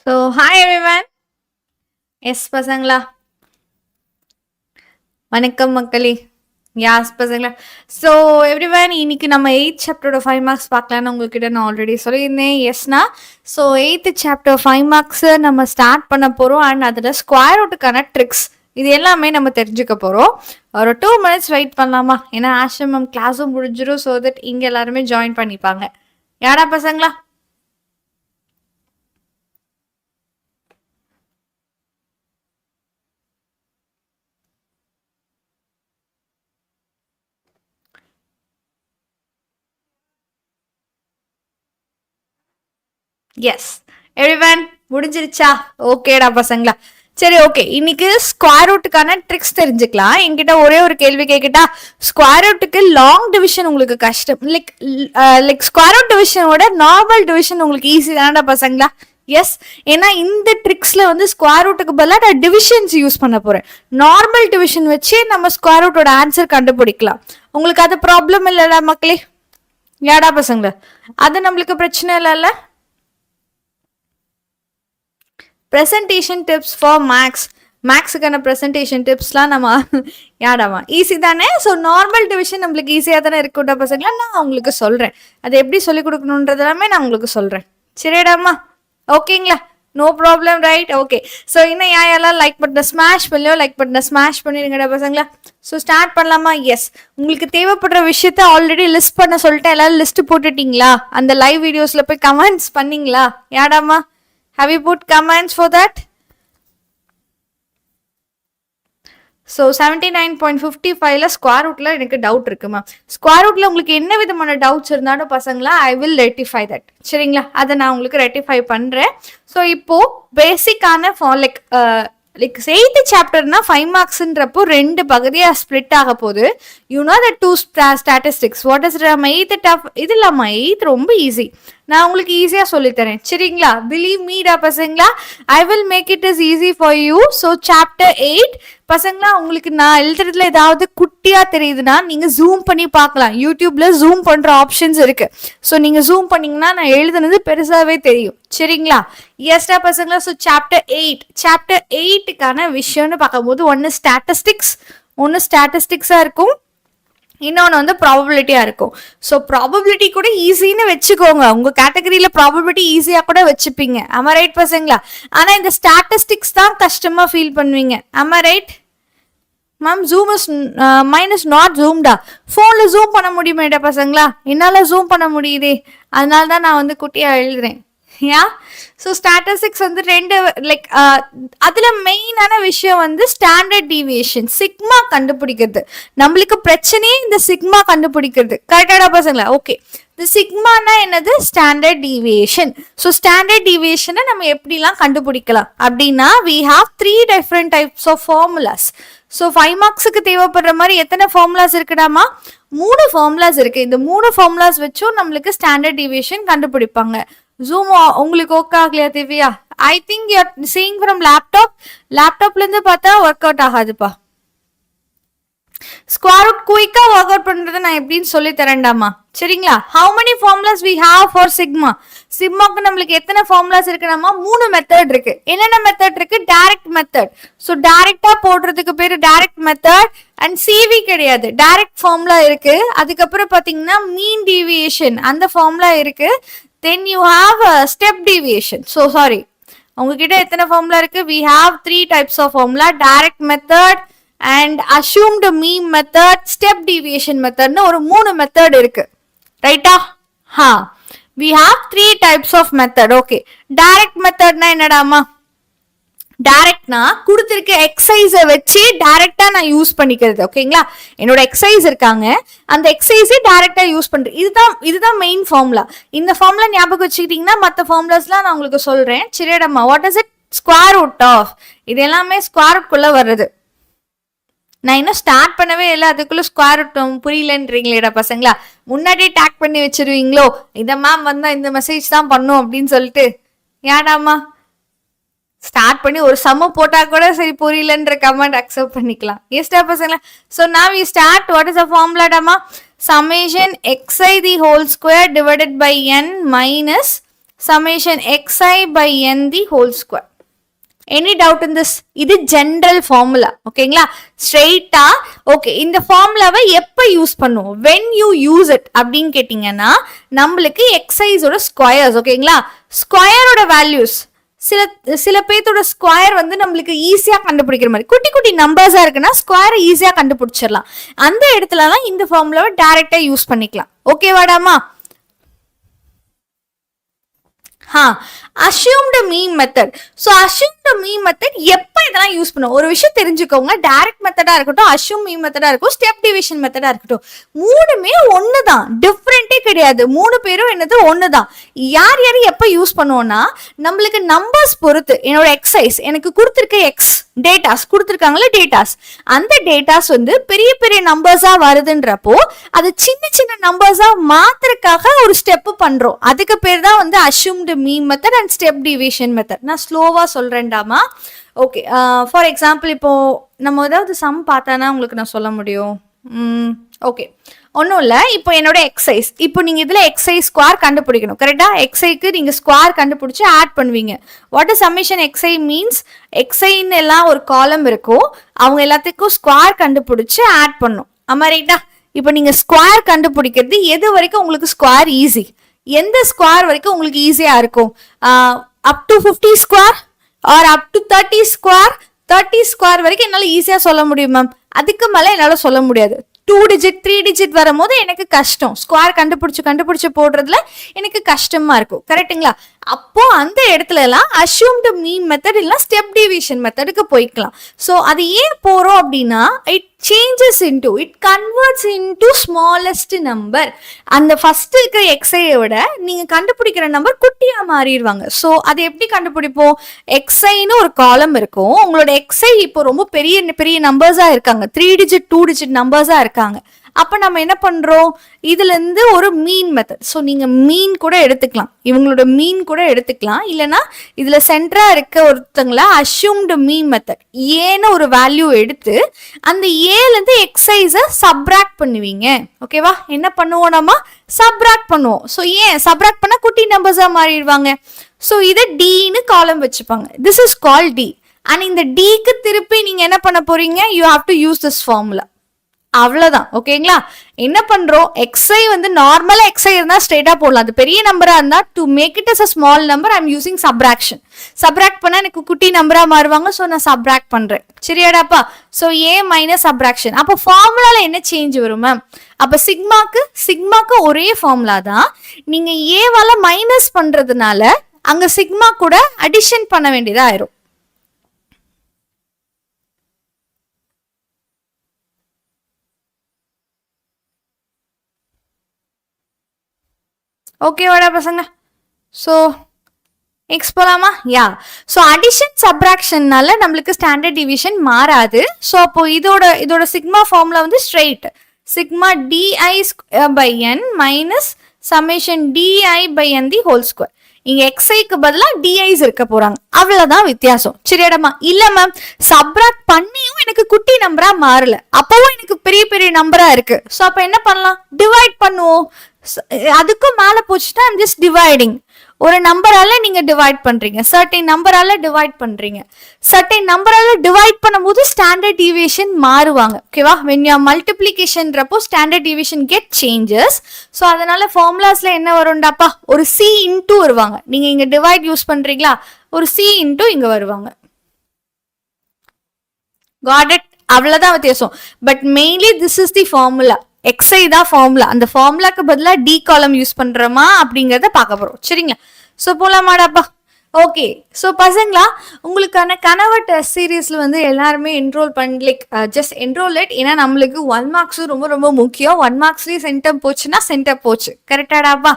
So, hi everyone. Yes, பசங்களா வணக்கம் மக்களே. யாஸ் பசங்களா. ஸோ எவ்ரிவன், இன்னைக்கு நம்ம 8th சாப்டரோட 5 மார்க்ஸ் பார்க்கலான்னு உங்ககிட்ட நான் ஆல்ரெடி சொல்லியிருந்தேன். எஸ்னா, ஸோ 8th சாப்டர் 5 மார்க்ஸ் நம்ம ஸ்டார்ட் பண்ண போகிறோம். அண்ட் அதில் ஸ்கொயர் ரூட்டுக்கான ட்ரிக்ஸ் இது எல்லாமே நம்ம தெரிஞ்சுக்க போகிறோம். ஒரு 2 minutes வெயிட் பண்ணலாமா? ஏன்னா ஆஷ்ரமம் கிளாஸும் முடிஞ்சிடும். ஸோ தட் இங்கே எல்லாருமே ஜாயின் பண்ணிப்பாங்க. யாரா பசங்களா? எஸ் எவ்ரிவன், முடிஞ்சிருச்சா? ஓகேடா பசங்களா. சரி, ஓகே. இன்னைக்கு ஸ்கொயர் ரூட்டுக்கான ட்ரிக்ஸ் தெரிஞ்சுக்கலாம். என்கிட்ட ஒரே ஒரு கேள்வி கேட்கிட்டா, ஸ்கொயர் ரூட்டுக்கு லாங் டிவிஷன் உங்களுக்கு கஷ்டம், லைக் ஸ்கொயர் ரூட் டிவிஷனோட நார்மல் டிவிஷன் உங்களுக்கு ஈஸி தானடா பசங்களா? எஸ், ஏன்னா இந்த ட்ரிக்ஸ்ல வந்து ஸ்கொயர் ரூட்டுக்கு பதிலாக நான் டிவிஷன்ஸ் யூஸ் பண்ண போறேன். நார்மல் டிவிஷன் வச்சு நம்ம ஸ்கொயர் ரூட்டோட ஆன்சர் கண்டுபிடிக்கலாம். உங்களுக்கு அது ப்ராப்ளம் இல்லைல்ல மக்களே? ஏடா பசங்களா, அது நம்மளுக்கு பிரச்சனை இல்லைல்ல? ப்ரெசன்டேஷன் டிப்ஸ் ஃபார் மேக்ஸுக்கான ப்ரெசன்டேஷன் டிப்ஸ்லாம் நம்ம யாடாமா ஈஸி தானே? ஸோ நார்மல் டிவிஷன் நம்மளுக்கு ஈஸியாக தானே இருக்கும்டா பசங்களா. நான் உங்களுக்கு சொல்கிறேன் அது எப்படி சொல்லிக் கொடுக்கணுன்றதெல்லாமே நான் உங்களுக்கு சொல்கிறேன். சரிடாமா? ஓகேங்களா? No problem, right? Okay. So இன்னும் யாரெல்லாம் லைக் பட்டனை ஸ்மாஷ் பண்ணலையோ லைக் பட்டனை ஸ்மாஷ் பண்ணிடுங்கடா பசங்களா. ஸோ ஸ்டார்ட் பண்ணலாமா? எஸ், உங்களுக்கு தேவைப்படுற விஷயத்த ஆல்ரெடி லிஸ்ட் பண்ண சொல்லிட்டு எல்லாரும் லிஸ்ட் போட்டுட்டீங்களா? அந்த லைவ் வீடியோஸில் போய் கமெண்ட்ஸ் பண்ணீங்களா? யாடாமா? Have you put comments for that? So 79.55ல ஸ்கொயர் ரூட்ல எனக்கு டவுட் இருக்குமா? ஸ்கொயர் ரூட்ல உங்களுக்கு என்ன விதமான டவுட்ஸ் இருந்தாலும் பசங்களா, ஐ வில் ரெட்டிஃபை தட். சரிங்களா? அதை நான் உங்களுக்கு ரெட்டிஃபை பண்றேன். ஸோ இப்போ பேசிக்கான லைக் 8th சாப்டர்னா 5 மார்க்ஸ்ன்றப்போ 2 பகுதியா ஸ்பிளிட் ஆக போகுது. You know the 2 statistics. What is நம்ம 8th டஃப்? இது இல்லாம 8th ரொம்ப ஈஸி. நான் உங்களுக்கு ஈஸியா சொல்லித்தரேன். சரிங்களா? பிலீவ் மீடா பசங்களா, I will make it is easy for you. So chapter 8 பசங்களா, உங்களுக்கு நான் எழுதுறதுல ஏதாவது குட்டியா தெரியுதுன்னா நீங்க ஜூம் பண்ணி பார்க்கலாம். யூடியூப்ல ஜூம் பண்ற ஆப்ஷன்ஸ் இருக்கு. ஸோ நீங்க ஜூம் பண்ணீங்கன்னா நான் எழுதுனது பெருசாவே தெரியும். சரிங்களா? எஸ்டா பசங்களா. ஸோ சாப்டர் 8க்கான விஷயம்னு பார்க்கும்போது ஒன்னு ஸ்டாட்டிஸ்டிக்ஸா இருக்கும், இன்னொன்று வந்து ப்ராபபிலிட்டியா இருக்கும். ஸோ ப்ராபபிலிட்டி கூட ஈஸின்னு வச்சுக்கோங்க. உங்க கேட்டகரியில ப்ராபபிலிட்டி ஈஸியா கூட வச்சுப்பீங்க. ஆமா ரைட் பசங்களா? ஆனா இந்த ஸ்டாட்டிஸ்டிக்ஸ் தான் கஷ்டமா ஃபீல் பண்ணுவீங்க. ஆமா right ma'am? Zoom is mine is not ஜூம்டா. ஃபோன்ல ஜூம் பண்ண முடியுமேடா பசங்களா? என்னால ஜூம் பண்ண முடியுதே, அதனால தான் நான் வந்து குட்டியா எழுதுறேன். யா, ஸோ ஸ்டாட்டிஸ்டிக்ஸ் வந்து 2 லைக் அதுல மெயினான விஷயம் வந்து ஸ்டாண்டர்ட் டீவியேஷன், சிக்மா கண்டுபிடிக்கிறது. நம்மளுக்கு பிரச்சனையே இந்த சிக்மா கண்டுபிடிக்கிறது. கரெக்டாடா பசங்களா? ஓகே. இந்த சிக்மானா என்னது? Standard deviation. ஸோ ஸ்டாண்டர்ட் டீவியேஷனை நம்ம எப்படிலாம் கண்டுபிடிக்கலாம் அப்படின்னா, we have 3 different types of formulas. So 5 மார்க்ஸுக்கு தேவைப்படுற மாதிரி எத்தனை ஃபார்முலாஸ் இருக்குடாமா? 3 ஃபார்முலாஸ் இருக்கு. இந்த 3 ஃபார்முலாஸ் வச்சும் நம்மளுக்கு ஸ்டாண்டர்ட் டீவியேஷன் கண்டுபிடிப்பாங்க. ஜூம் உங்களுக்கு ஓகே ஆகலையா Divya? I think you are seeing from லேப்டாப்ல இருந்து பார்த்தா ஒர்க் அவுட் ஆகாதுப்பா. ஸ்கொயர் ரூட் குயிக்கா ஒர்க் அவுட் பண்றதை நான் எப்படின்னு சொல்லி தரேன்டாமா. சரிங்களா? How many formulas we have for sigma? சிக்மாக்கு நம்மளுக்கு எத்தனை ஃபார்முலாஸ் இருக்குன்னா 3 மெத்தட் இருக்கு. என்னென்ன மெத்தட் இருக்கு? Direct method. ஸோ டைரக்டா போடுறதுக்கு பேரு டைரக்ட் மெத்தட். அண்ட் சிவி கிடையாது, டைரக்ட் ஃபார்முலா இருக்கு. அதுக்கப்புறம் பாத்தீங்கன்னா மீன் டீவியேஷன் அந்த ஃபார்முலா இருக்கு. Then you have a step deviation. So sorry, உங்ககிட்ட எத்தனை ஃபார்முலா இருக்கு? We have 3 types of formula: direct method and assumed mean method, step deviation method னு ஒரு 3 மெத்தட் இருக்கு. ரைட்டா? we have 3 types of method. Okay, direct methodனா என்னடாமா? டைரக்ட்னா கொடுத்திருக்க எக்ஸசைஸை வச்சு டைரக்டா நான் யூஸ் பண்ணிக்கிறது. ஓகேங்களா? என்னோட எக்ஸசைஸ் இருக்காங்க, அந்த எக்ஸசைஸை டைரக்டா யூஸ் பண்றேன். இதுதான் மெயின் ஃபார்முலா. இந்த ஃபார்முலா ஞாபகம் வச்சுக்கிட்டீங்கன்னா மற்ற ஃபார்முலாஸ்லாம் நான் உங்களுக்கு சொல்றேன். சரியாடம்மா? What is it? Square root of. இது எல்லாமே ஸ்கொயர் ரூட்குள்ள வருது. நான் இன்னும் ஸ்டார்ட் பண்ணவே இல்லை, அதுக்குள்ள ஸ்கொயர் ரூட் புரியலன்றீங்களேடா பசங்களா? முன்னாடியே டேக் பண்ணி வச்சிருவீங்களோ, இந்த மேம் வந்தா இந்த மெசேஜ் தான் பண்ணும் அப்படின்னு சொல்லிட்டு. ஏடாமா? ஸ்டார்ட் பண்ணி ஒரு சம்ம போட்டா கூட சரி புரியலன்ற கமெண்ட் அக்செப்ட் பண்ணிக்கலாம். எஸ்டா பசங்களா? So now we start. what is the formula டாமா? summation xi the whole square divided by n minus summation xi by n the whole square. Any doubt in this? இது general formula. ஓகேங்களா? ஸ்ட்ரெயிட்டா okay இந்த ஃபார்முலாவை எப்ப use பண்ணுவோம்? when you use it அப்படின்னு கேட்டீங்கன்னா நம்மளுக்கு எக்ஸைஸோட ஸ்கொயர்ஸ் ஓகேங்களா? ஸ்கொயரோட வேல்யூஸ் சில பேர்த்தோட ஸ்கொயர் வந்து நம்மளுக்கு ஈஸியா கண்டுபிடிக்கிற மாதிரி குட்டி குட்டி நம்பர்ஸா இருக்குன்னா ஸ்கொயரை ஈஸியா கண்டுபிடிச்சிடலாம். அந்த இடத்துலலாம் இந்த ஃபார்முலாவை டைரக்டா யூஸ் பண்ணிக்கலாம். ஓகேவாடாமா? assumed mean method. So assumed mean method எப்ப இதெல்லாம் யூஸ் பண்ணுவோம்? ஒரு விஷயம் தெரிஞ்சுக்கோங்க. டைரக்ட் மெத்தடா இருக்கட்டும், assumed mean மெத்தடா இருக்கும், ஸ்டெப் டிவிஷன் மெத்தடா இருக்கட்டும், மூணுமே ஒண்ணுதான், டிஃபரெண்டே கிடையாது. மூணு பேரும் என்னது ஒண்ணுதான். யார் யார் எப்ப யூஸ் பண்ணுவோம்னா நம்மளுக்கு நம்பர்ஸ் பொறுத்து என்னோட எக்ஸைஸ் எனக்கு கொடுத்துருக்க எக்ஸ் டேட்டாஸ் கொடுத்துருக்காங்களே டேட்டாஸ், அந்த டேட்டாஸ் வந்து பெரிய பெரிய நம்பர்ஸா வருதுன்றப்போ அது சின்ன சின்ன நம்பர்ஸா மாத்துறதுக்காக ஒரு ஸ்டெப் பண்றோம். அதுக்கு பேர் தான் வந்து assumed mean method and step deviation method. நான் ஸ்லோவா சொல்றேன்டாமா. ஓகே, ஃபார் எக்ஸாம்பிள் இப்போ நம்ம ஏதாவது சம் பார்த்தானா உங்களுக்கு நான் சொல்ல முடியும். ஓகே, ஒன்றும் இல்லை. இப்போ என்னோட எக்ஸைஸ், இப்போ நீங்கள் இதில் எக்ஸைஸ் ஸ்கொயர் கண்டுபிடிக்கணும். கரெக்டாக எக்ஸைக்கு நீங்கள் ஸ்கொயர் கண்டுபிடிச்சி ஆட் பண்ணுவீங்க. வாட் இஸ் சம்மேஷன் எக்ஸை மீன்ஸ்? எக்ஸைன்னு எல்லாம் ஒரு காலம் இருக்கும், அவங்க எல்லாத்துக்கும் ஸ்கொயர் கண்டுபிடிச்சி ஆட் பண்ணும். ஆமாம் ரைட்டா? இப்போ நீங்கள் ஸ்கொயர் கண்டுபிடிக்கிறது எது வரைக்கும் உங்களுக்கு ஸ்கொயர் ஈஸி? எந்த ஸ்கொயர் வரைக்கும் உங்களுக்கு ஈஸியாக இருக்கும்? Up to 50 square or up to 30 square? 30 square வரைக்கும் என்னால் ஈஸியாக சொல்ல முடியும் மேம். அதுக்கு மேலே என்னால் சொல்ல முடியாது. 2 டிஜிட் 3 டிஜிட் வரும்போது எனக்கு கஷ்டம், ஸ்கொயர் கண்டுபிடிச்சு போடுறதுல எனக்கு கஷ்டமா இருக்கும். கரெக்டுங்களா? அப்போ அந்த இடத்துல எல்லாம் assumed mean மெத்தட் இல்ல ஸ்டெப் டிவிஷன் மெத்தடுக்கு போய்க்கலாம். ஸோ அது ஏன் போறோம் அப்படின்னா it converts into smallest number. அந்த ஃபர்ஸ்ட் இருக்கிற எக்ஸையை விட நீங்க கண்டுபிடிக்கிற நம்பர் குட்டியா மாறிடுவாங்க. ஸோ அது எப்படி கண்டுபிடிப்போம்? எக்ஸைன்னு ஒரு காலம் இருக்கும், உங்களோட எக்ஸை இப்போ ரொம்ப பெரிய பெரிய நம்பர்ஸா இருக்காங்க, 3 டிஜிட் 2 டிஜிட் நம்பர்ஸா இருக்காங்க. அப்ப நம்ம என்ன பண்றோம்? இதுல இருந்து ஒரு மீன் மெத்தட். ஸோ நீங்க மீன் கூட எடுத்துக்கலாம், இவங்களோட மீன் கூட எடுத்துக்கலாம். இல்லைன்னா இதுல சென்டரா இருக்க ஒருத்தங்கள assumed மீன் மெத்தட் ஏன்னு ஒரு வேல்யூ எடுத்து அந்த ஏல இருந்து எக்ஸைஸ சப்ராக்ட் பண்ணுவீங்க. ஓகேவா? என்ன பண்ணுவோம்? நம்ம சப்ராக்ட் பண்ணுவோம். ஸோ ஏன் சப்ராக்ட் பண்ணா குட்டி நம்பர்ஸா மாறிடுவாங்க. ஸோ இதை டின்னு காலம் வச்சுப்பாங்க. This is call T. And இந்த டிக்கு திருப்பி நீங்க என்ன பண்ண போறீங்க? You have to use this formula. அவ்வளவுதான். ஓகேங்களா? என்ன பண்றோம்? எக்ஸை வந்து நார்மலா எக்ஸை இருந்தா ஸ்ட்ரெயிட்டா போடலாம். அது பெரிய நம்பரா இருந்தா to make it as a small number I am using subtraction. Subtract பண்ணா எனக்கு குட்டி நம்பரா மாறுவாங்க. ஸோ நான் சப்ராக்ட் பண்றேன். சரியாடாப்பா? So A minus subtraction. அப்போ ஃபார்முலால என்ன சேஞ்ச் வரும் மேம்? அப்ப சிக்மாக்கு ஒரே ஃபார்முலா தான். நீங்க ஏவால மைனஸ் பண்றதுனால அங்க சிக்மா கூட அடிஷன் பண்ண வேண்டியதா ஆயிரும். ஓகேவாடா பசங்க? ஸோ நெக்ஸ்ட் போலாமா? யா. ஸோ அடிஷன் சப்ராக்ஷன்னால நம்மளுக்கு ஸ்டாண்டர்ட் டிவிஷன் மாறாது. ஸோ அப்போ இதோட சிக்மா ஃபார்முலா வந்து straight sigma DI by N minus summation DI by N the whole square. இங்க எக்ஸைக்கு பதிலா டிஐஸ் இருக்க போறாங்க, அவ்வளவுதான் வித்தியாசம். சரியாடமா? இல்ல மேம், சப்ராக்ட் பண்ணியும் எனக்கு குட்டி நம்பரா மாறல, அப்பவும் எனக்கு பெரிய பெரிய நம்பரா இருக்கு. ஸோ அப்ப என்ன பண்ணலாம்? டிவைட் பண்ணுவோம். அதுக்கும் மேல போச்சுன்னா ஐம் ஜஸ்ட் டிவைடிங். ஒரு நம்பரால நீங்க டிவைட் பண்றீங்க, சர்டைன் நம்பரால டிவைட் பண்றீங்க. சர்டைன் நம்பரால டிவைட் பண்ணும்போது ஸ்டாண்டர்ட் டிவியேஷன் மாறுவாங்க. ஓகேவா? when you மல்டிப்ளிகேஷன்றப்போ standard deviation get changes. So அதனால ஃபார்முலாஸ்ல என்ன வரும்டாப்பா? ஒரு சி இன்டூ வருவாங்க. நீங்க இங்க டிவைட் யூஸ் பண்றீங்களா, ஒரு சி இன்டூ இங்க வருவாங்க. Got it? அவ்வளவுதான் வித்தியாசம். But mainly this is the formula. எக்ஸை தான் ஃபார்முலா. அந்த ஃபார்முலாக்கு பதிலாக டி காலம் யூஸ் பண்றோமா அப்படிங்கறத பார்க்க போறோம். சரிங்களா? ஸோ போலாமாடாப்பா? ஓகே. ஸோ பசங்களா, உங்களுக்கான கனவர்ட் சீரீஸ்ல வந்து எல்லாருமே enrol like just enrol it. ஏன்னா நம்மளுக்கு 1 மார்க்ஸும் ரொம்ப ரொம்ப முக்கியம். 1 மார்க்ஸ்லயும் சென்டர் போச்சுன்னா சென்டர் போச்சு. கரெக்டாடாப்பா?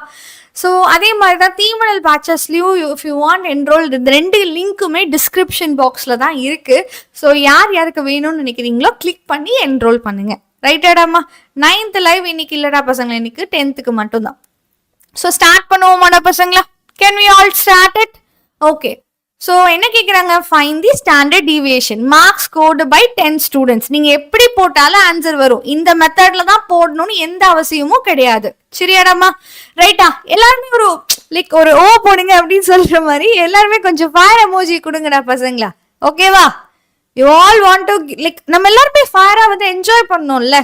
ஸோ அதே மாதிரி தான் தீமணல் பேச்சஸ்லயும் இஃப் யூ வாண்ட் என்ரோல், இந்த 2 லிங்க்குமே டிஸ்கிரிப்ஷன் பாக்ஸ்ல தான் இருக்கு. ஸோ யாருக்கு வேணும்னு நினைக்கிறீங்களோ கிளிக் பண்ணி என்ரோல் பண்ணுங்க. ரைட்டாடாமா? 9th லைவ் இன்னைக்கு இல்லடா பசங்களா, இன்னைக்கு 10th மட்டும் தான். ஸோ ஸ்டார்ட் பண்ணுவோமாடா பசங்களா? Can we all start it? Okay. So என்ன கேட்குறாங்க, find the standard deviation marks scored by 10 students. நீங்க எப்படி போட்டாலும் ஆன்சர் வரும். இந்த மெத்தட்ல தான் போடணும்னு எந்த அவசியமும் கிடையாது. சரியாடாமா? ரைட்டா? எல்லாருமே ஒரு லைக் ஒரு ஓ போடுங்க அப்படின்னு சொல்ற மாதிரி எல்லாருமே கொஞ்சம் ஃபயர் எமோஜி கொடுங்கடா பசங்களா. ஓகேவா? You all want to like நம்ம எல்லாருமே ஃபயரா வந்து என்ஜாய் பண்ணோம்ல.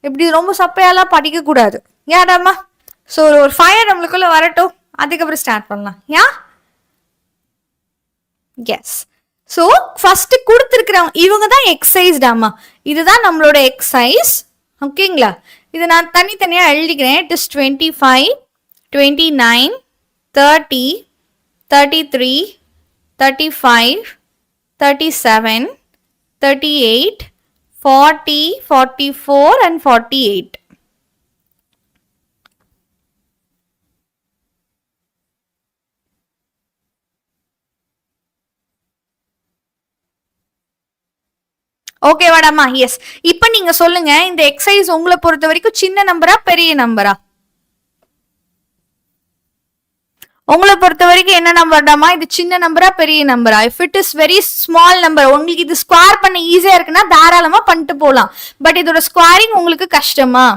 இப்படி ரொம்ப சப்பையாலாம் படிக்க கூடாது. யாடாமா? ஸோ ஒரு ஃபயர் நம்மளுக்குள்ள வரட்டும், அதுக்கப்புறம் ஸ்டார்ட் பண்ணலாம். யா? எஸ். ஸோ ஃபர்ஸ்ட் கொடுத்துருக்கிறவங்க இவங்க தான் எக்ஸசைஸ்டாமா. இதுதான் நம்மளோட எக்ஸசைஸ். ஓகேங்களா? இதை நான் தனித்தனியாக எழுதிக்கிறேன். It is 25, 29, 30, 33, 35, 37, 38, 40, 44 and 48. Okay வாடாமா? S. இப்ப நீங்க சொல்லுங்க, இந்த எக்ஸசைஸ் உங்களை பொறுத்த வரைக்கும் சின்ன நம்பரா பெரிய நம்பரா? உங்களை பொறுத்த வரைக்கும் என்ன நம்பர்டாமா? இது சின்ன நம்பரா பெரிய நம்பரா? If it is very small number, உங்களுக்கு இது ஸ்கொயர் பண்ண ஈஸியா இருக்குன்னா தாராளமா பண்ணிட்டு போலாம். பட் இதோட ஸ்கொயரிங் உங்களுக்கு கஷ்டமா?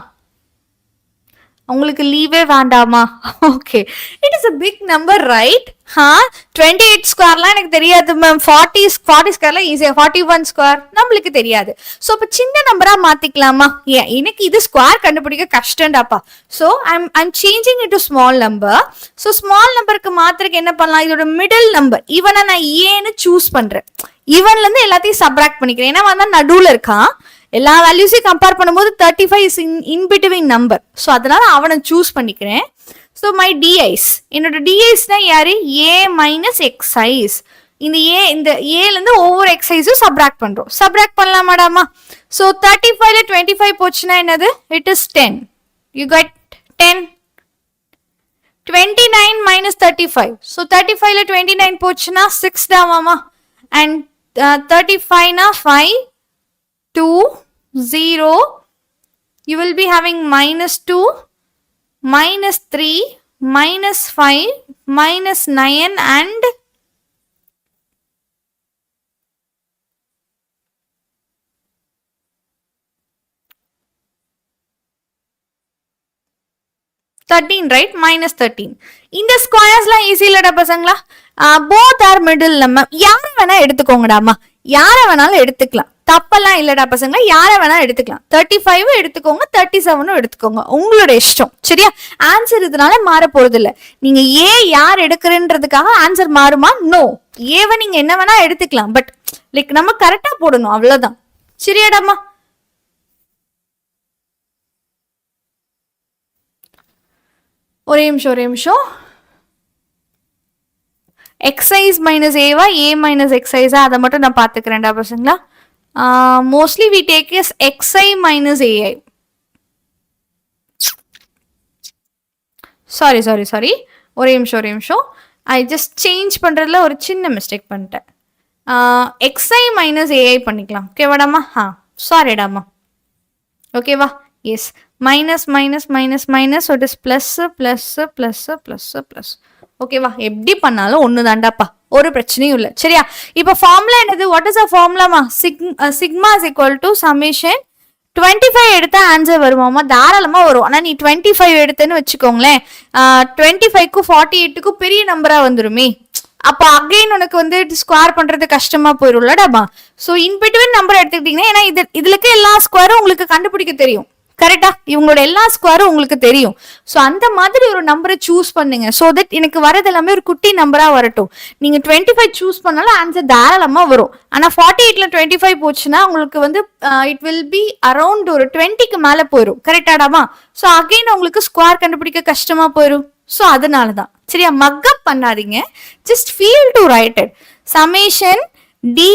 உங்களுக்கு லீவே வேண்டாமா? Okay, it is a big number, right? 28 ஸ்கொயர்லாம் எனக்கு தெரியாது மேம். 40 ஸ்கொயர்லாம் ஈஸியா, 41 ஸ்கொயர் நம்மளுக்கு தெரியாது. ஸோ இப்போ சின்ன நம்பரா மாத்திக்கலாமா? ஏன் எனக்கு இது ஸ்கொயர் கண்டுபிடிக்க கஷ்டம்டாப்பா. So I'm changing it to small number. So small நம்பருக்கு மாத்திரக்கு என்ன பண்ணலாம்? இதோட மிடில் நம்பர் இவனை நான் ஏன்னு சூஸ் பண்றேன். இவன்ல இருந்து எல்லாத்தையும் சப்ராக்ட் பண்ணிக்கிறேன். ஏன்னா வந்தா நடுவுல இருக்கான். எல்லா வேல்யூஸையும் கம்பேர் பண்ணும்போது 35 is in between number. So அதனால அவனை சூஸ் பண்ணிக்கிறேன். ஸோ மை டிஐஸ், என்னோட டிஐஸ்னா யாரு? A minus xi's. இந்த ஏல இருந்து ஒவ்வொரு எக்ஸைஸும் சப்ராக்ட் பண்றோம். சப்ராக்ட் பண்ணலாமாடாமா? ஸோ 35ல 25 போச்சுன்னா என்னது? It is 10. You get 10. 29 minus 35. So 35ல 29 போச்சுன்னா 6 தாமாமா. அண்ட் 35னா 5, 2, 0. You will be having -2, -3, -5, -9 and 13, right? -13. இந்த ஸ்கொயர்ஸ்லாம் ஈஸி இல்லடா பசங்களா. Both are middle. நம்ம யார வேணா எடுத்துக்கோங்கடாமா. யார வேணாலும் எடுத்துக்கலாம், தப்பெல்லாம் இல்லடா பசங்களா. யார வேணா எடுத்துக்கலாம். 35 எடுத்துக்கோங்க, 37 எடுத்துக்கோங்க, உங்களோட இஷ்டம். சரியா? ஆன்சர் இதனால மாற போறது இல்ல. நீங்க ஏ யார் எடுக்கிறன்றதுக்காக ஆன்சர் மாறுமா? நோ. ஏவை நீங்க என்ன வேணா எடுத்துக்கலாம். பட் லைக் நம்ம கரெக்டா போடணும், அவ்வளவுதான். சரியாடாமா? ஒரே நிமிஷம். எக்ஸைஸ் மைனஸ் ஏவா, ஏ மைனஸ் எக்ஸைஸா, அதை மட்டும் நான் பாத்துக்கிறேன்டா பசங்களா. Mostly we take as xi minus ai. Sorry. ஒரே நிமிஷம். ஐ ஜஸ்ட் சேஞ்ச் பண்றதுல ஒரு சின்ன மிஸ்டேக் பண்ணிட்டேன். xi minus ai பண்ணிக்கலாம். ஓகேவாடாமா? சாரிடாமா. ஓகேவா? Yes. Minus so it is plus. ஓகேவா? எப்படி பண்ணாலும் ஒன்று தாண்டாப்பா, ஒரு பிரச்சனையும் இல்லை. சரியா? இப்போ ஃபார்முலா என்னது? வாட் இஸ் அ ஃபார்முலாமா? Sigma is equal to summation 25 எடுத்தா ஆன்சர் வருமாமா? தாராளமா வரும். ஆனா நீ 25 எடுத்தேன்னு வச்சுக்கோங்களேன், 25க்கும் 48க்கும் பெரிய நம்பரா வந்துருமே. அப்போ அகைன் உனக்கு வந்து ஸ்கொயர் பண்றது கஷ்டமா போயிரும்லடாமா. ஸோ இன்பிட்வீன் நம்பர் எடுத்துக்கிட்டீங்கன்னா, ஏன்னா இதுல இருக்க எல்லா ஸ்கொயரும் உங்களுக்கு கண்டுபிடிக்க தெரியும். கரெக்டா? இவங்களோட எல்லா ஸ்கொயரும் உங்களுக்கு தெரியும். ஸோ அந்த மாதிரி ஒரு நம்பரை சூஸ் பண்ணுங்க. ஸோ தட் எனக்கு வரது எல்லாமே ஒரு குட்டி நம்பரா வரட்டும். நீங்க 25 சூஸ் பண்ணாலும் ஆன்சர் தாராளமா வரும். ஆனா 48ல 25 போச்சுன்னா உங்களுக்கு வந்து இட் வில் பி அரௌண்ட் ஒரு 20க்கு மேல போயிடும். கரெக்டாடாமா? ஸோ அகைன் உங்களுக்கு ஸ்கொயர் கண்டுபிடிக்க கஷ்டமா போயிடும். ஸோ அதனாலதான். சரியா? மக்கப் பண்ணாதீங்க, just feel to right it. Summation di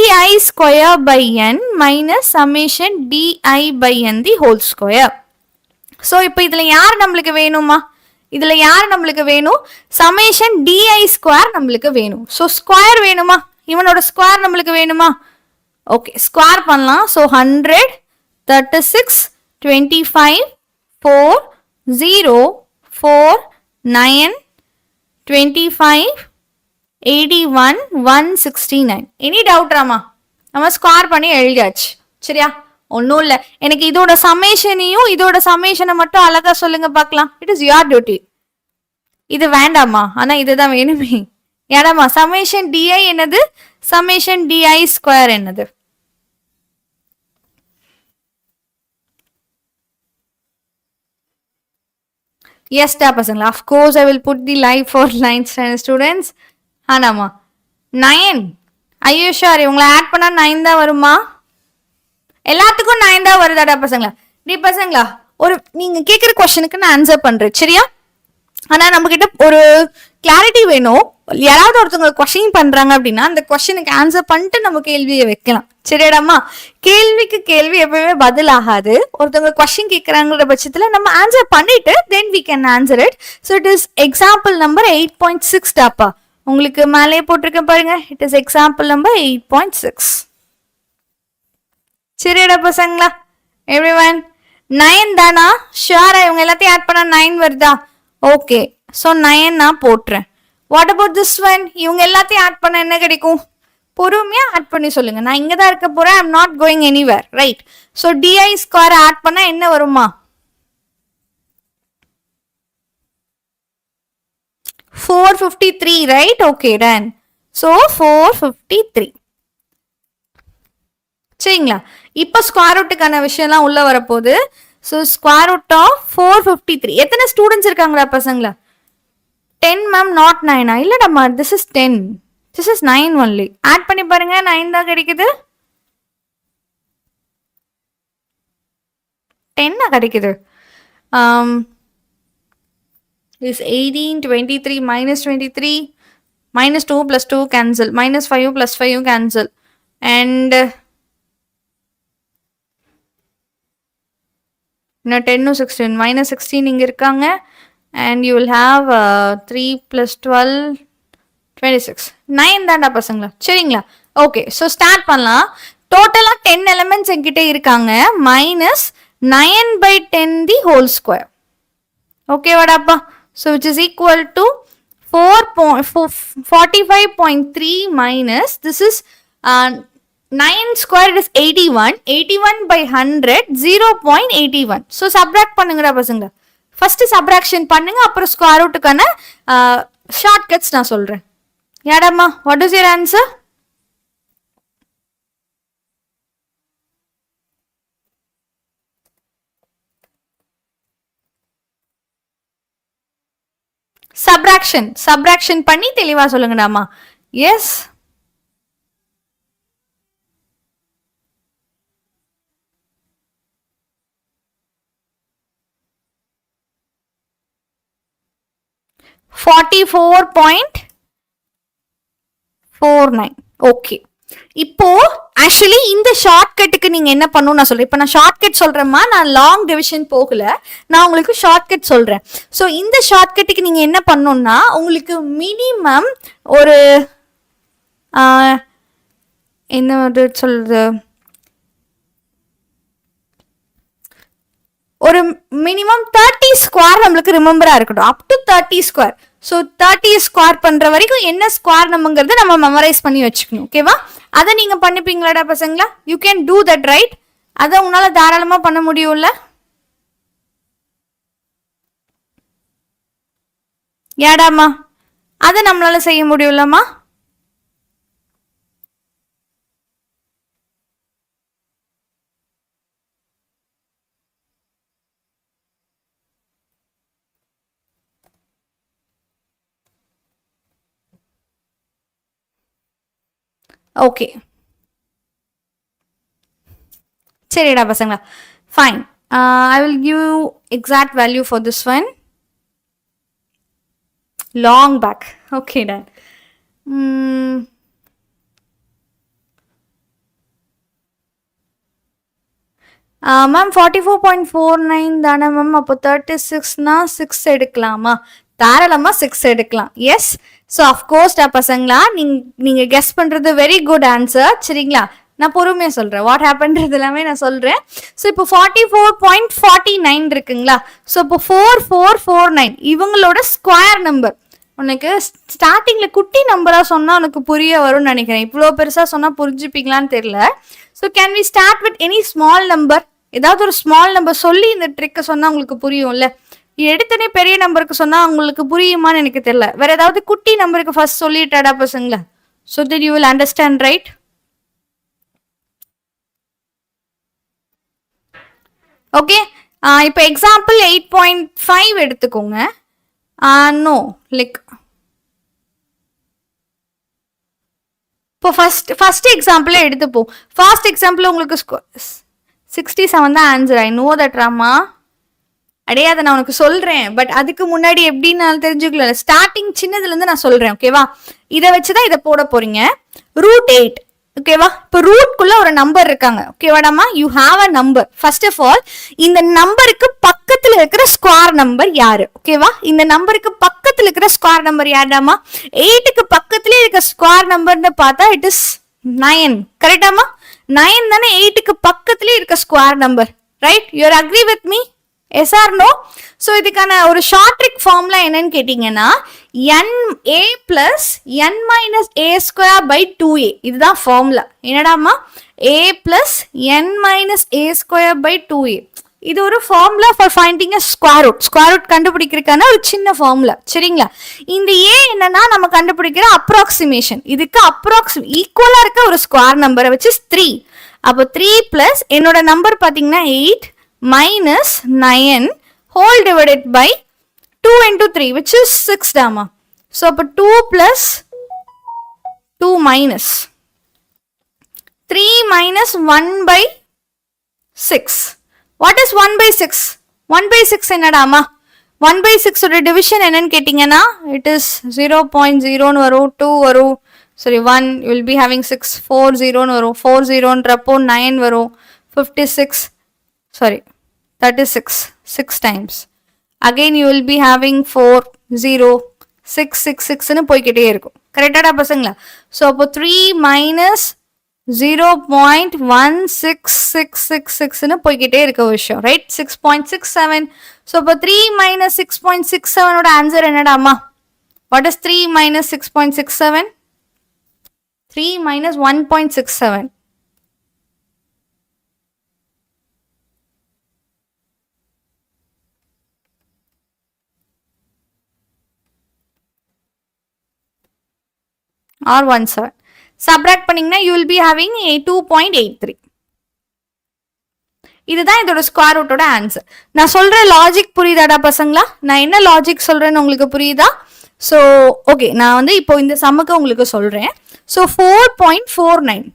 square by n minus summation di by n the whole square. So இப்போ இதுல யார் நம்மளுக்கு வேணுமா? இதுல யார் நம்மளுக்கு வேணும்? சமேஷன் di square நம்மளுக்கு வேணும். ஸோ ஸ்கொயர் வேணுமா? இவனோட ஸ்கொயர் நம்மளுக்கு வேணுமா? ஓகே, ஸ்கொயர் பண்ணலாம். ஸோ 100, 36, 25, 4, 0, 4, 9, 25, 81 169. Any doubt Rama? நம்ம ஸ்கொயர் பண்ணி எழுதியாச்சு சரியா? ஒன்றும் இல்லை. எனக்கு இதோட சமேஷனையும் இதோட சமேஷனை மட்டும் அழகா சொல்லுங்க பார்க்கலாம். It is your duty. இது வேண்டாமா? ஆனா இதுதான் வேணுமே. ஏடாமா சமேஷன் டிஐ என்னது? சமேஷன் டிஐ ஸ்கொயர் என்னது? எஸ் டா பசங்களா, of course I will put the live for 9th standard students. ஆனாமா 9. ஐயோ ஷார், இவங்களை ஆட் பண்ணா 9 தான் வருமா? எல்லாத்துக்கும் 9 தான் வருதாடா பசங்களா? டி பசங்களா, ஒரு நீங்க கேட்குற கொஸ்டினுக்கு நான் ஆன்சர் பண்றேன் சரியா? ஆனா நம்ம கிட்ட ஒரு கிளாரிட்டி வேணும். யாராவது ஒருத்தவங்க கொஸ்டின் பண்றாங்க அப்படின்னா அந்த கொஸ்டினுக்கு ஆன்சர் பண்ணிட்டு நம்ம கேள்வியை வைக்கலாம் சரியாடாமா? கேள்விக்கு கேள்வி எப்பவுமே பதில் ஆகாது. ஒருத்தவங்க கொஸ்டின் கேட்கறாங்கிற பட்சத்துல நம்ம ஆன்சர் பண்ணிட்டு then we can answer it. So it is example number 8.6 டாப்பா. உங்களுக்கு மேலே போட்டிருக்கேன் பாருங்க. It is example number 8.6. சரியாடா பசங்களா? எவ்ரிவன் 9 தானா? ஷுவரா? இவங்க எல்லாத்தையும் ஆட் பண்ணா 9 வருதா? ஓகே, ஸோ 9 நான் போட்டுறேன். What about this one? இவங்க எல்லாத்தையும் ஆட் பண்ண என்ன கிடைக்கும்? பொறுமையா ஆட் பண்ணி சொல்லுங்க. நான் இங்க தான் இருக்க போறேன். I'm not going anywhere right? So DI square add பண்ணா என்ன வருமா? 453 ரைட்? Okay done. ஸோ 453 சரிங்களா? இப்போ ஸ்கொயர் ரூட்டுக்கான விஷயம்லாம் உள்ள வரப்போகுது. So square root of 453. எத்தனை ஸ்டூடெண்ட்ஸ் இருக்காங்களா பசங்களா? 10 மேம், நாட் 9. இல்லடா, this is 10. This is 9 only. Add பண்ணி பாருங்க, 9 தான் கிடைக்குது. 10 கிடைக்குது. is 18 23 minus 23 minus 2 plus 2 cancel, minus 5 plus 5 cancel, and 10 16 minus 16 இங்க இருக்காங்க. And you will have 3 plus 12 26. 9 தான்டா பசங்களா சரிங்களா? ஓகே, ஸோ ஸ்டார்ட் பண்ணலாம். டோட்டலா 10 எலிமெண்ட்ஸ் என்கிட்ட இருக்காங்க. Minus 9/10 the whole square. ஓகேவாடாப்பா? So which is equal to 45.3 minus this is 9 square is 81. 81/100 0.81. So subtract பண்ணுங்கடா பசங்க. ஃபர்ஸ்ட் சப்ராக்ஷன் பண்ணுங்க, அப்புறம் ஸ்கொயர் ரூட்டுக்கான ஷார்ட் கட்ஸ் நான் சொல்றேன். யாடாமா, what is your answer? Subtraction பண்ணி தெளிவா சொல்லுங்கடாமா. எஸ், $44.49. ஓகே, இப்போ ஆக்சுவலி இந்த ஷார்ட்கட்டுக்கு நீங்க என்ன பண்ணணும் நான் சொல்றேன். இப்போ நான் ஷார்ட்கட் சொல்றேம்மா, நான் லாங் டிவிஷன் போகல, நான் உங்களுக்கு ஷார்ட்கட் சொல்றேன். ஸோ இந்த ஷார்ட்கட்டுக்கு நீங்க என்ன பண்ணணும்னா, உங்களுக்கு மினிமம் ஒரு என்ன சொல்றது, ஒரு மினிமம் 30 ஸ்கொயர் நம்மளுக்கு ரிமெம்பரா இருக்கட்டும். அப் டு 30 ஸ்கொயர். ஸோ 30 ஸ்கொயர் பண்ற வரைக்கும் என்ன ஸ்கொயர் நம்மங்கிறது நம்ம மெமரைஸ் பண்ணி வச்சுக்கணும். ஓகேவா? அதை நீங்க பண்ணிப்பீங்களாடா பசங்களா? You can do that right? அதை உன்னால தாராளமா பண்ண முடியும்ல? ஏடாமா, அதை நம்மளால செய்ய முடியும்லம்மா? ஓகே, சரிடா பசங்களா, fine. I will give exact value for this one. Long back. Okay, done. Ma'am 44.49 தானே மேம்? அப்போ 36னா 6 எடுக்கலாமா? தாராளமா 6 எடுக்கலாம். எஸ். ஸோ அஃப்கோர்ஸ் பசங்களா, நீங்க கெஸ் பண்றது வெரி குட் ஆன்சர் சரிங்களா? நான் பொறுமையா சொல்றேன், வாட் ஹேப்பன்றது எல்லாமே நான் சொல்றேன். ஸோ இப்போ 44.49 இருக்குங்களா? ஸோ இப்போ 4449 இவங்களோட ஸ்கொயர் நம்பர். உனக்கு ஸ்டார்டிங்ல குட்டி நம்பரா சொன்னா உனக்கு புரிய வரும்னு நினைக்கிறேன். இவ்வளோ பெருசா சொன்னா புரிஞ்சுப்பீங்களான்னு தெரியல. So can we start with any small number? ஏதாவது ஒரு ஸ்மால் நம்பர் சொல்லி இந்த ட்ரிக்கை சொன்னா உங்களுக்கு புரியும்ல. எடுத்தனே பெரிய நம்பருக்கு சொன்னா உங்களுக்கு புரியுமான்னு எனக்கு தெரியல. வேற ஏதாவது குட்டி நம்பருக்கு ஃபர்ஸ்ட் சொல்லிட்டாடா பசங்களா? So that you will understand, right? Okay, இப்போ எக்ஸாம்பிள் 8.5 எடுத்துக்கோங்க. நோ லைக் இப்போ ஃபர்ஸ்ட் எக்ஸாம்பிளே எடுத்துப்போம். ஃபர்ஸ்ட் எக்ஸாம்பிள் உங்களுக்கு 67 தான் ஆன்சர். ஐ நோ தட் ராமா. அடையே அதை நான் உனக்கு சொல்றேன். பட் அதுக்கு முன்னாடி எப்படின்னு நான் தெரிஞ்சுக்கல. ஸ்டார்டிங் சின்னதுல இருந்து நான் சொல்றேன். ஓகேவா? இதை வச்சுதான் இதை போட போறீங்க. √8. ஓகேவா? இப்போ ரூட்குள்ள ஒரு நம்பர் இருக்காங்க. ஓகேவாடாமா? You have a number. First of all இந்த நம்பருக்கு பக்கத்துல இருக்கிற ஸ்கொயர் நம்பர் யாரு? ஓகேவா? இந்த நம்பருக்கு பக்கத்துல இருக்கிற ஸ்கொயர் நம்பர் யாருடாமா? 8க்கு பக்கத்துல இருக்க ஸ்கொயர் நம்பர்னு பார்த்தா இட் இஸ் 9. கரெக்டாமா? 9 தானே 8க்கு பக்கத்துல இருக்க square number, right? You are agree with me? Yes or no? So இதுக்கான ஒரு ஷார்ட் ட்ரிக் ஃபார்முலா என்னன்னு கேட்டீங்கன்னா NA plus N minus A²/2A. இதுதான் ஃபார்முலா. என்னடாமா? A plus N minus A²/2A. இது ஒரு formula for finding a square root. Square root கண்டுபிடிக்கிறதுக்கான ஒரு சின்ன ஃபார்முலா. சரிங்களா? இந்த A என்னன்னா நம்ம கண்டுபிடிக்கிற அப்ராக்சிமேஷன். இதுக்கு ஈக்குவலா இருக்க ஒரு ஸ்கொயர் நம்பரை வச்சு 3. அப்போ 3 பிளஸ் என்னோட நம்பர் பாத்தீங்கன்னா 8 minus 9 whole divided by 2 into 3 which is 6 dama. So அப்ப 2 plus 2 minus 3 minus 1 by 6. What is 1 by 6? 1 by 6 என்னடாமா? 1 by 6 ஓட டிவிஷன் என்னன்னு கேட்டீங்கன்னா it is 0.0 வரும், 2 வரும், sorry 1, you will be having 6, 4 0 வரும், 4 0ன்றப்போ 9 வரும், 56, sorry 36, 6 times. Again you will be having 4 0 6 6 6 னு போய்க்கிட்டே இருக்கும். கரெக்டாடா பசங்களா? ஸோ அப்போ 3 minus 0.16666 னு போய்க்கிட்டே இருக்க விஷயம், ரைட்? 6.67. ஸோ அப்போ 3 minus 6.67 ஓட ஆன்சர் என்னடாமா? What is 3 minus 6.67? 3 minus 1.67. or 17. Subtract பண்ணீங்கன்னா you will be having 2.83. இதுதான் இதோட ஸ்கொயர் ரூட்டோட ஆன்சர். நான் சொல்ற லாஜிக் புரியுதாடா பசங்களா? நான் என்ன லாஜிக் சொல்றேன்னு உங்களுக்கு புரியுதா? ஸோ ஓகே, நான் வந்து இப்போ இந்த சம்முக்கு உங்களுக்கு சொல்றேன். ஸோ 4.49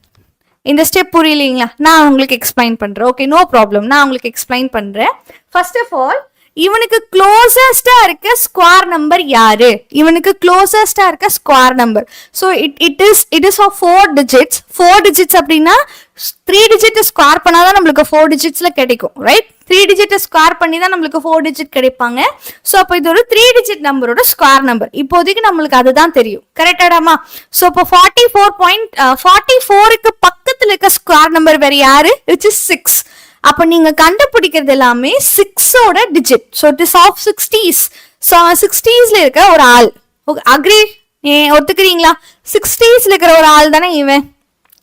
இந்த ஸ்டெப் புரியலீங்களா? நான் உங்களுக்கு எக்ஸ்பிளைன் பண்றேன். Okay, no problem. நான் உங்களுக்கு எக்ஸ்பிளைன் பண்றேன். ஃபர்ஸ்ட் ஆஃப் ஆல் இவனுக்கு க்ளோசஸ்டா இருக்க ஸ்கொயர் நம்பர் யாரு? இவனுக்கு க்ளோசஸ்டா இருக்க square number. So it is of 4 digits. 4 digits அப்படின்னா 3 digit ஸ்கொயர் பண்ணாதான் நம்மளுக்கு 4 digitsல கிடைக்கும், ரைட்? 3 digit ஸ்கொயர் பண்ணி தான் நம்மளுக்கு 4 digit கிடைப்பாங்க. ஸோ அப்போ இது ஒரு 3 digit நம்பரோட ஸ்கொயர் நம்பர். இப்போதைக்கு நம்மளுக்கு அதுதான் தெரியும். கரெக்டாடாமா? ஸோ இப்போ 44க்கு பக்கத்துல இருக்க ஸ்கொயர் நம்பர் வேற யாரு? Which is 6. அப்ப நீங்க கண்டுபிடிக்கிறது எல்லாமே 6ஓட digit. So it is of 60s. ஸோ 60ஸ்ல இருக்க ஒரு ஆள். அக்ரி? ஒத்துக்கிறீங்களா? 60ஸ்ல இருக்கிற ஒரு ஆள் தானே இவன்.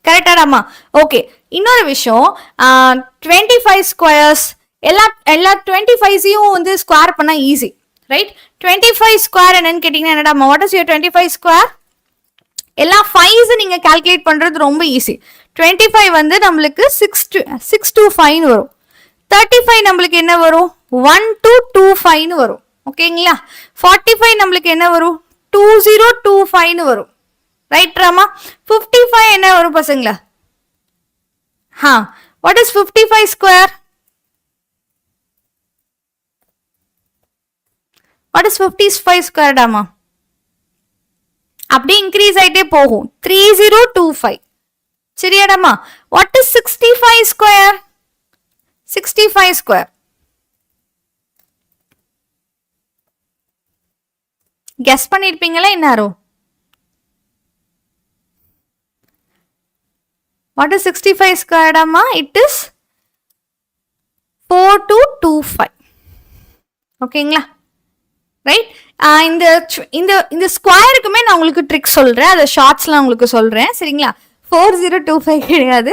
கரெக்டாடாமா? ஓகே, இன்னொரு விஷயம், 25 ஸ்கொயர்ஸ் எல்லா 25யும் வந்து ஸ்கொயர் பண்ணா ஈஸி, ரைட்? 25 ஸ்கொயர் என்னன்னு கேட்டீங்கன்னா என்னடாமா? What is your 25 square? எல்லா 5s நீங்க கால்குலேட் பண்றது ரொம்ப ஈஸி. 25 வந்து நம்மளுக்கு 6 to 5 வரும். 35 நம்மளுக்கு என்ன வரும்? 1 to 25 வரும். ஓகேங்களா? 45 நம்மளுக்கு என்ன வரும்? 2025 வரும், ரைட் ராமா? 55 என்ன வரும் பசங்களா? What is 55 square? What is 55 square டாமா? அப்படியே இன்க்ரீஸ் ஆயிட்டே போகும். 3025. சரியாடாமா? What is 65 square? 65 square guess பண்ணிருப்பீங்களா இன்னாரோ? வாட் இஸ் 65 ஸ்கொயர்டாமா? It is 4225. ஓகேங்களா? ரைட்? இந்த இந்த இந்த ஸ்கொயருக்குமே நான் உங்களுக்கு ட்ரிக் சொல்றேன், அதை ஷார்ட்ஸ்லாம் உங்களுக்கு சொல்றேன் சரிங்களா. 4025 கிடையாது,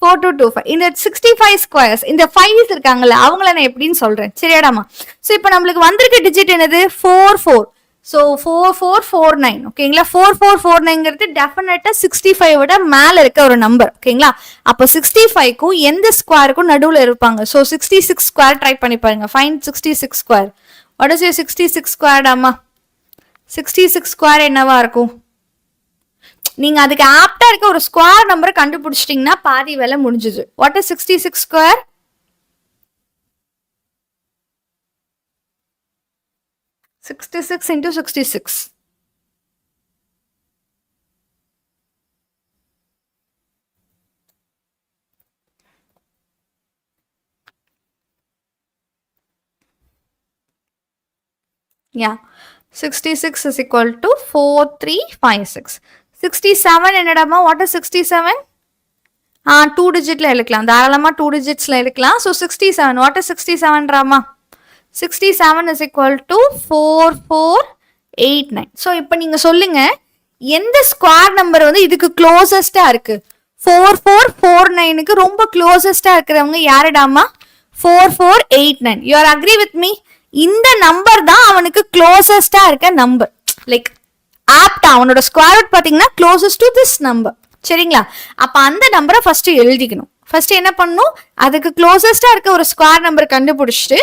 4225. இந்த 65 ஸ்கொயர்ஸ், இந்த 5 இருக்காங்கல்ல அவங்கள நான் எப்படின்னு சொல்றேன் சரியாடாமா. ஸோ இப்போ நம்மளுக்கு வந்திருக்க டிஜிட் என்னது 44. ஸோ 4449 ஓகேங்களா. 4449ங்கிறது டெஃபினட்டா 65 விட மேல இருக்க ஒரு நம்பர் ஓகேங்களா. அப்போ 65க்கும் எந்த ஸ்கொயருக்கும் நடுவில் இருப்பாங்க. ஸோ 66 ஸ்கொயர் ட்ரை பண்ணி பாருங்க. Find 66 square. What is your 66 square ஆமா? 66 ஸ்கொயர் என்னவா இருக்கும்? நீங்க அதுக்கு ஆப்டா இருக்க ஒரு ஸ்கொயர் நம்பரை கண்டுபிடிச்சிட்டீங்கன்னா பாதி வேலை முடிஞ்சுது. What is 66 square? 66 into 66. Yeah, 66 is equal to 4356. 67 என்னடாமா? What is 67? 2 digitல எழுக்கலாம், தாராளமா 2 digitsல எழுக்கலாம். So 67, what is 67 Rama? 67 is equal to 4489. So இப்போ நீங்க சொல்லுங்க, எந்த ஸ்கொயர் நம்பர் வந்து இதுக்கு க்ளோசஸ்டா இருக்கு? 4449க்கு ரொம்ப க்ளோசஸ்டா இருக்கிறவங்க யாருடாமா? 4489. You are agree with me? இந்த நம்பர் தான் அவனுக்கு க்ளோசஸ்டா இருக்க நம்பர். லைக் ஆப்டா அவனோட ஸ்கொயர் ரூட் பாத்தீங்கன்னா க்ளோசஸ்ட் டு திஸ் நம்பர் சரிங்களா. அப்ப அந்த நம்பரை ஃபர்ஸ்ட் எழுதிக்கணும். ஃபர்ஸ்ட் என்ன பண்ணணும், அதுக்கு க்ளோசஸ்டா இருக்க ஒரு ஸ்கொயர் நம்பர் கண்டுபிடிச்சிட்டு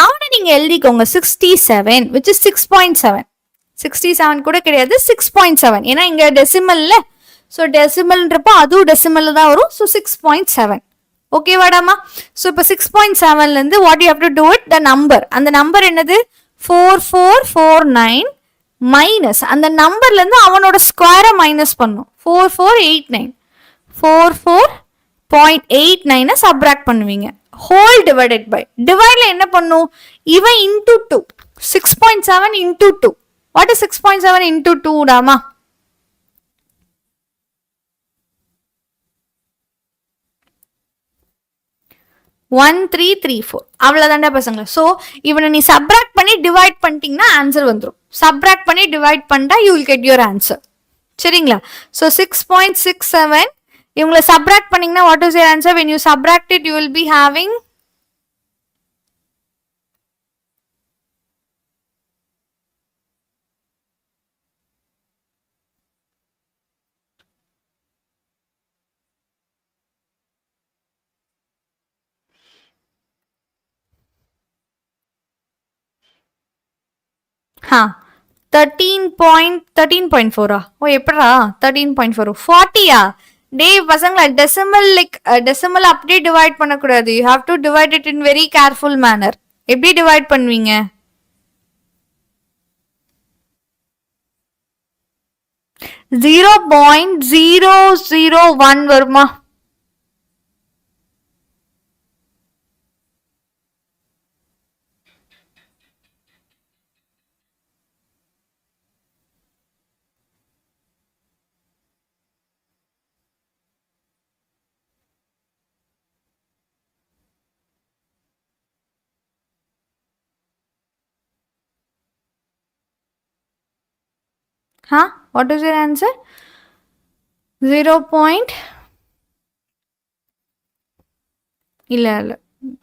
அவனை நீங்க எழுதிக்கோங்க. 67 which is 6.7. 67 கூட கிடையாது, 6.7. ஏன்னா இங்க டெசிமல்ல, ஸோ டெசிமல்ன்றப்போ அதுவும் டெசிமல்ல தான் வரும். ஸோ 6.7 ஓகேவாடாமா. ஸோ இப்போ 6.7ல இருந்து what you have to do it, the number. அந்த நம்பர் என்னது 4449 மைனஸ் அந்த நம்பர்ல இருந்து அவனோட ஸ்கொயரை மைனஸ் பண்ணும். 4489 44.89 சப்ராக்ட் பண்ணுவீங்க. ஹோல் டிவைடட் பை, டிவைட்ல என்ன பண்ணும், இவன் into 2. 6.7 into 2. What is 6.7 into 2 டாமா? 1334. அவ்வளவுதான்டா பசங்களா. ஸோ இவனை நீ சப்ராக்ட் பண்ணி டிவைட் பண்ணிட்டீங்கன்னா ஆன்சர் வந்துடும். சப்ராக்ட் பண்ணி டிவைட் பண்ணா you will get your answer சரிங்களா. ஸோ 6.67 இவங்களை சப்ராக்ட் பண்ணீங்கன்னா what is your answer? when you subtract it you will be having 13.4. ஓ எப்படா 13.4 40யா? டேய் பசங்களா, டெசிமல் லைக் டெசிமல் அப்படியே டிவைட் பண்ணக்கூடாது. You have to divide it in very careful manner. எப்படி டிவைட் பண்ணுவீங்க? 0.001 வருமா? What is your answer? 0. இல்ல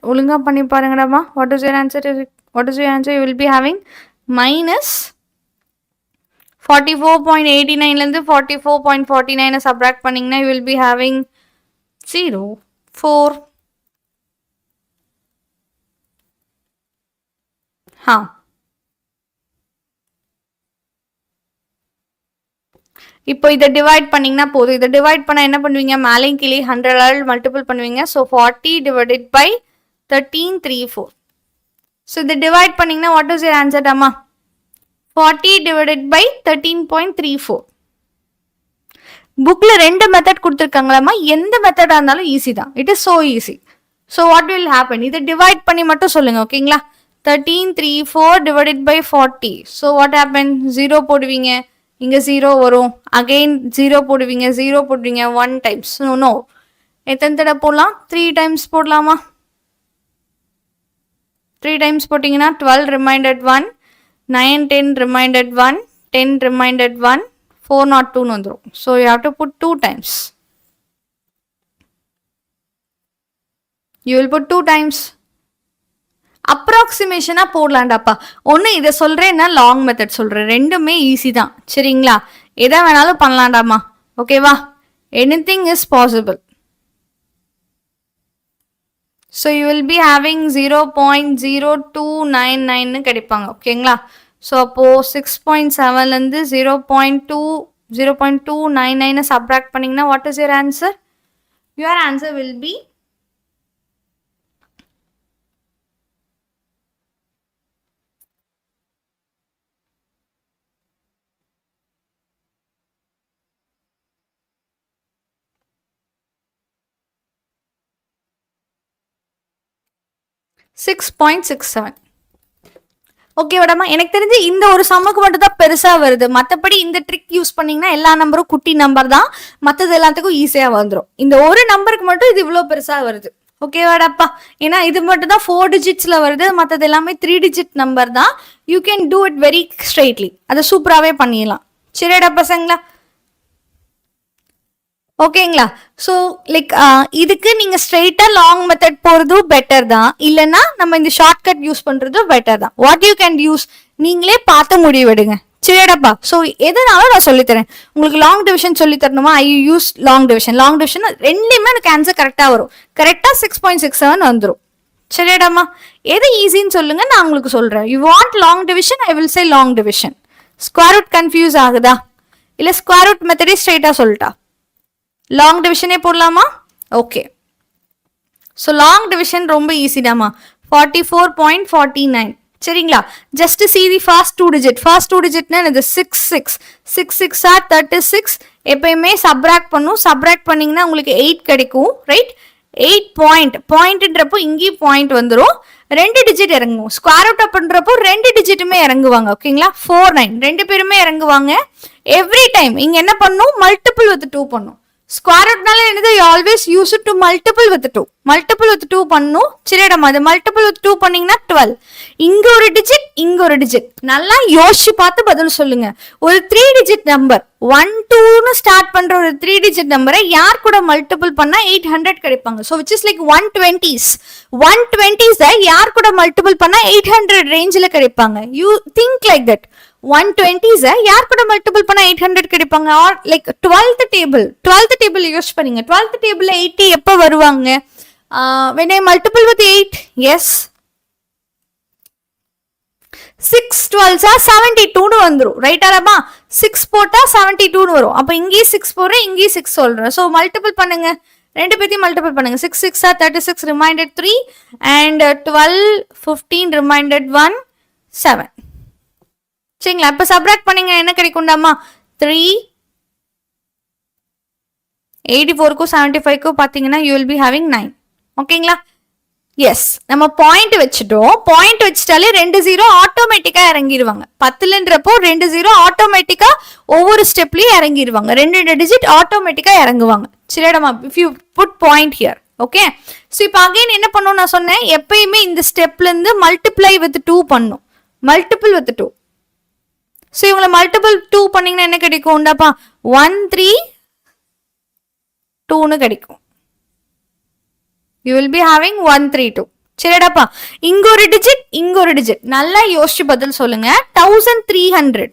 ஒழுங்கா பண்ணி பாருங்கடாமா. What is your answer? What is your answer? You will be having minus 44.89ல இருந்து 44.49 subtract பண்ணீங்கன்னா you will be having 0.4. இப்போ இதை டிவைட் பண்ணீங்கன்னா போதும். இதை டிவைட் பண்ண என்ன பண்ணுவீங்க, மேலையும் கீழே 100 மல்டிபிள் பண்ணுவீங்க. So 40 divided by 1334. ஸோ இதை டிவைட் பண்ணீங்கன்னா வாட் இஸ் யுவர் ஆன்சர் அம்மா? 40 டிவைடட் பை 13.34. புக்ல 2 மெத்தட் கொடுத்துருக்காங்களாம்மா. எந்த மெத்தடா இருந்தாலும் ஈஸி தான். It is so easy. So what will happen, இதை டிவைட் பண்ணி மட்டும் சொல்லுங்க ஓகேங்களா. 1334 divided by 40. So what happen, 0 போடுவீங்க, இங்க 0 வரும். அகைன் 0 போடுவீங்க, 0 போடுவீங்க 1 டைம்ஸ். நோ, எத்தனை தடவை போடலாம்? 3 டைம்ஸ் போடலாமா? 3 டைம்ஸ் போட்டீங்கன்னா 12 ரிமைண்டட் 1. 9, 10 reminded 1, 10 reminded 1, 402 வந்துரும். So you have to put 2 times. You will put 2 times. அப்ராக்சிமேஷனா போடலாண்டாப்பா. ஒன்று இதை சொல்றேன்னா லாங் மெத்தட் சொல்றேன். ரெண்டுமே ஈஸி தான். சரிங்களா? எதை வேணாலும் பண்ணலாண்டாமா. ஓகேவா? Anything is possible. So you will be having 0.0299 கிடைப்பாங்க. ஓகேங்களா? ஸோ அப்போ 6.7லேருந்து 0.299 சப்ராக்ட் பண்ணிங்கன்னா what is your answer? Your answer will be 6.67. Okay மேடமா, எனக்கு தெரிஞ்சு இந்த ஒரு சம்முக்கு மட்டும் தான் பெருசா வருது. மற்றபடி இந்த ட்ரிக் யூஸ் பண்ணீங்கன்னா எல்லா நம்பரும் குட்டி நம்பர் தான், மற்றது எல்லாத்துக்கும் ஈஸியா வந்துடும். இந்த ஒரு நம்பருக்கு மட்டும் இது இவ்வளோ பெருசா வருது. ஓகேவாடாப்பா? ஏன்னா இது மட்டும் தான் 4 டிஜிட்ஸ்ல வருது, மற்றது எல்லாமே 3 டிஜிட் நம்பர் தான். You can do it very straightly. அதை சூப்பராகவே பண்ணிடலாம். சரியாடா பசங்களா? ஓகேங்களா? ஸோ லைக் இதுக்கு நீங்க ஸ்ட்ரெயிட்டா லாங் மெத்தட் போறதும் பெட்டர் தான், இல்லைன்னா நம்ம இந்த ஷார்ட்கட் யூஸ் பண்றதும் பெட்டர் தான். வாட் யூ கேன் யூஸ் நீங்களே பார்த்து முடிவெடுங்க. சரியாடப்பா? ஸோ எதனாலும் நான் சொல்லித்தரேன். உங்களுக்கு லாங் டிவிஷன் சொல்லி தரணுமா? I use long division. Long division ரெண்டுலேயுமே எனக்கு ஆன்சர் கரெக்டாக வரும். கரெக்டாக 6.67 வந்துடும். சரியாடாமா? எது ஈஸின்னு சொல்லுங்க, நான் உங்களுக்கு சொல்றேன். You want long division, I will say long division. Square root confuse ஆகுதா? இல்லை ஸ்கொயர் ரூட் மெத்தடே ஸ்ட்ரெயிட்டா சொல்லிட்டா? லாங் டிவிஷனே போடலாமா? ஓகே. ஸோ லாங் டிவிஷன் ரொம்ப ஈஸி தாமா. 44.49. சரிங்களா? Just see the first 2 digit. First 2 டிஜிட்னா இது 6 6 ஆர் 36. எப்பயுமே சப்ராக்ட் பண்ணும். சப்ராக்ட் பண்ணீங்கன்னா உங்களுக்கு 8 கிடைக்கும். ரைட்? 8 பாயிண்ட்ன்றப்போ இங்கேயும் பாயிண்ட் வந்துடும். 2 டிஜிட் இறங்குவோம். ஸ்கொயர் ரூட் பண்றப்போ 2 டிஜிட்டுமே இறங்குவாங்க. ஓகேங்களா? 49 2 பேருமே இறங்குவாங்க. எவ்ரி டைம் இங்க என்ன பண்ணும்? மல்டிபிள் வித் 2 பண்ணும். ஸ்கொயர் ரூட்னால என்னது? You always use it to multiple with 2. Multiple with 2 பண்ணும். சரிடமா? அது மல்டிபிள் வித் 2 பண்ணீங்கன்னா 12. இங்க ஒரு டிஜிட், இங்க ஒரு டிஜிட். நல்லா யோசிச்சு பார்த்து பதில் சொல்லுங்க. ஒரு 3 டிஜிட் நம்பர் 1 2ன்னு ஸ்டார்ட் பண்ற ஒரு 3 டிஜிட் நம்பரை யார் கூட மல்டிபிள் பண்ணா 800 கிடைப்பாங்க. So which is like 120s. 120s யார் கூட மல்டிபிள் பண்ணா 800 ரேஞ்சில் கிடைப்பாங்க. You think like that. 120s யார் கூட மல்டிபிள் பண்ணா 800 கிடைப்பாங்க. R like 12th table use பண்ணீங்க. 12th டேபிள்ல 80 எப்போ வருவாங்க? when I multiple with 8, yes. 6 12s 72 வந்துரும். ரைட்டாடாமா? 6 போட்டா 72 வரும். அப்ப இங்கேயும் 6 போறேன், இங்கேயும் 6 சொல்றேன். ஸோ மல்டிபிள் பண்ணுங்க, ரெண்டு பேத்தையும் மல்டிபிள் பண்ணுங்க. 6 6 36 ரிமைண்டட் 3 and 12 15 ரிமைண்டட் 1 7. சரிங்களா? இப்ப சப்ராக்ட் பண்ணீங்க என்ன கிடைக்கும்டாமா? 3 84க்கும் 75க்கும் பாத்தீங்கன்னா you will be having 9. ஓகேங்களா? எஸ், நம்ம பாயிண்ட் வச்சுட்டோம். பாயிண்ட் வச்சுட்டாலே 2 0 ஆட்டோமேட்டிக்கா இறங்கிடுவாங்க. 10லன்றப்போ 2 0 ஆட்டோமேட்டிக்கா ஒவ்வொரு ஸ்டெப்லயும் இறங்கிடுவாங்க. 2 டிஜிட் ஆட்டோமேட்டிக்கா இறங்குவாங்க. சரியாடமா? If you put point here. Okay. So இப்போ அகைன் என்ன பண்ணும் நான் சொன்னேன், எப்பயுமே இந்த ஸ்டெப்ல இருந்து மல்டிப்ளை வித் 2 பண்ணும். Multiple with 2. ஸோ இவங்களை மல்டிபிள் 2 பண்ணீங்கன்னா என்ன கிடைக்கும்? உண்டாப்பா 1 3 2ன்னு கிடைக்கும். You will be having 1 3 2. சரிடாப்பா? இங்க ஒரு டிஜிட், இங்க ஒரு டிஜிட். நல்லா யோசிச்சு பதில் சொல்லுங்க. 1300.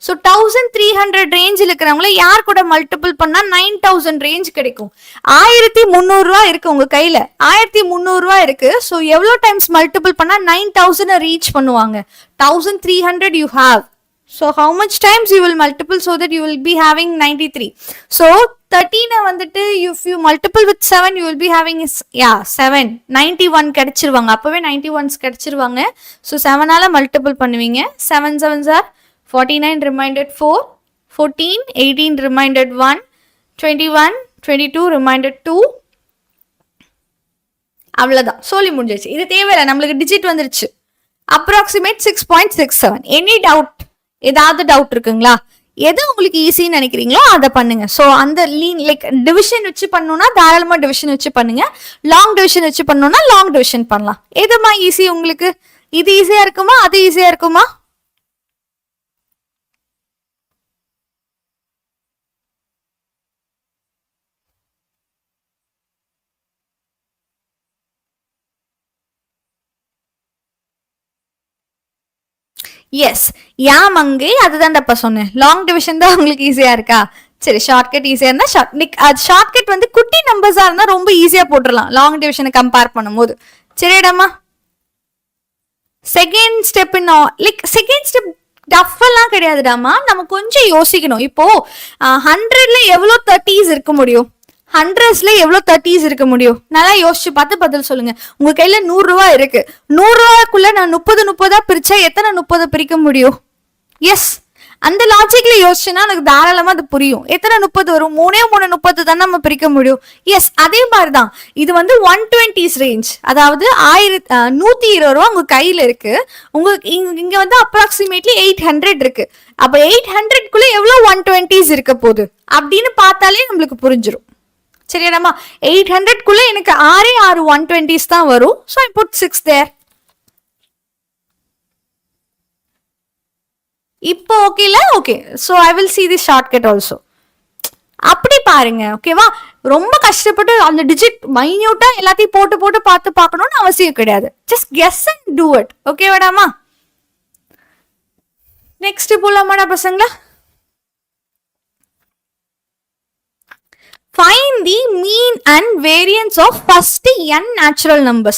ஸோ 1300 ரேஞ்சில் இருக்கிறவங்கள யார் கூட மல்டிபிள் பண்ணா 9000 ரேஞ்ச் கிடைக்கும். 1300 ரூபா இருக்கு உங்க கையில. 1300 ரூபா இருக்கு. ஸோ எவ்வளோ டைம்ஸ் மல்டிபிள் பண்ணா 9000 ரீச் பண்ணுவாங்க? 1300 you have. So how much times you will multiple so that you will be having 93. So 13 வந்துட்டு if you multiple with 7 you will be having 7 91 கிடைச்சிருவாங்க. அப்பவே 91s கிடைச்சிருவாங்க. So 7ஆல மல்டிபிள் பண்ணுவீங்க. 7 7s are 49 reminded 4, 14 18 reminded 1, 21 22 reminded 2. அவ்வளவுதான், சொல்லி முடிஞ்சிருச்சு. இது தேவையில்லை, நம்மளுக்கு digit வந்துருச்சு. அப்ராக்சிமேட் 6.67. Any doubt? ஏதாவது டவுட் இருக்குங்களா? எது உங்களுக்கு ஈஸின்னு நினைக்கிறீங்களோ அதை பண்ணுங்க. ஸோ அந்த லைக் டிவிஷன் வச்சு பண்ணணும்னா தாராளமாக டிவிஷன் வச்சு பண்ணுங்க. லாங் டிவிஷன் வச்சு பண்ணணும்னா லாங் டிவிஷன் பண்ணலாம். எதுமா ஈஸி உங்களுக்கு? இது ஈஸியா இருக்குமா, அது ஈஸியா இருக்குமா? எஸ், யாமங்கை அதுதான்டாப்பா சொன்னேன். லாங் டிவிஷன் தான் உங்களுக்கு ஈஸியா இருக்கா? சரி, ஷார்ட்கட் ஈஸியா இருந்தா ஷார்ட்கட் வந்து குட்டி நம்பர்ஸா இருந்தா ரொம்ப ஈஸியா போட்டுடலாம் லாங் டிவிஷனை கம்பேர் பண்ணும்போது. சரிடாமா? Second step like second step டஃபெல்லாம் கிடையாதுடாமா. நம்ம கொஞ்சம் யோசிக்கணும். இப்போ 100ல எவ்வளோ 30s இருக்க முடியும்? 100ஸ்ல எவ்வளோ 30s இருக்க முடியும்? நல்லா யோசிச்சு பார்த்து பதில் சொல்லுங்க. உங்க கையில 100 ரூபாய் இருக்கு. 100 ரூபாய்க்குள்ள நான் 30 பிரிச்சா எத்தனை 30 பிரிக்க முடியும்? எஸ், அந்த லாஜிக்ல யோசிச்சுன்னா எனக்கு தாராளமா அது புரியும். எத்தனை 30 வரும்? 3 30 தான் நம்ம பிரிக்க முடியும். எஸ், அதே மாதிரிதான் இது வந்து 120s ரேஞ்ச், அதாவது 120 ரூபா உங்க கையில இருக்கு. உங்களுக்கு இங்க வந்து அப்ராக்சிமேட்லி 800 இருக்கு. அப்ப 800க்குள்ள எவ்வளவு 120s இருக்க போகுது அப்படின்னு பார்த்தாலே நம்மளுக்கு புரிஞ்சிடும். சரியாடாமா? 800க்குள்ள எனக்கு 6 120s தான் வரும். So I put 6 there. இப்போ ஓகேல? Okay, so I will see the shortcut also. அப்படி பாருங்க, ஓகேவா? ரொம்ப கஷ்டப்பட்டு அந்த டிஜிட் மைன்யூட்டா எல்லாத்தையும் போட்டு போட்டு பார்த்து பார்க்கணும்னு அவசியம் கிடையாது. Just guess and do it. ஓகேவாடாமா? நெக்ஸ்ட் போலாமாடா பசங்களா? Find the mean and variance of first n natural numbers.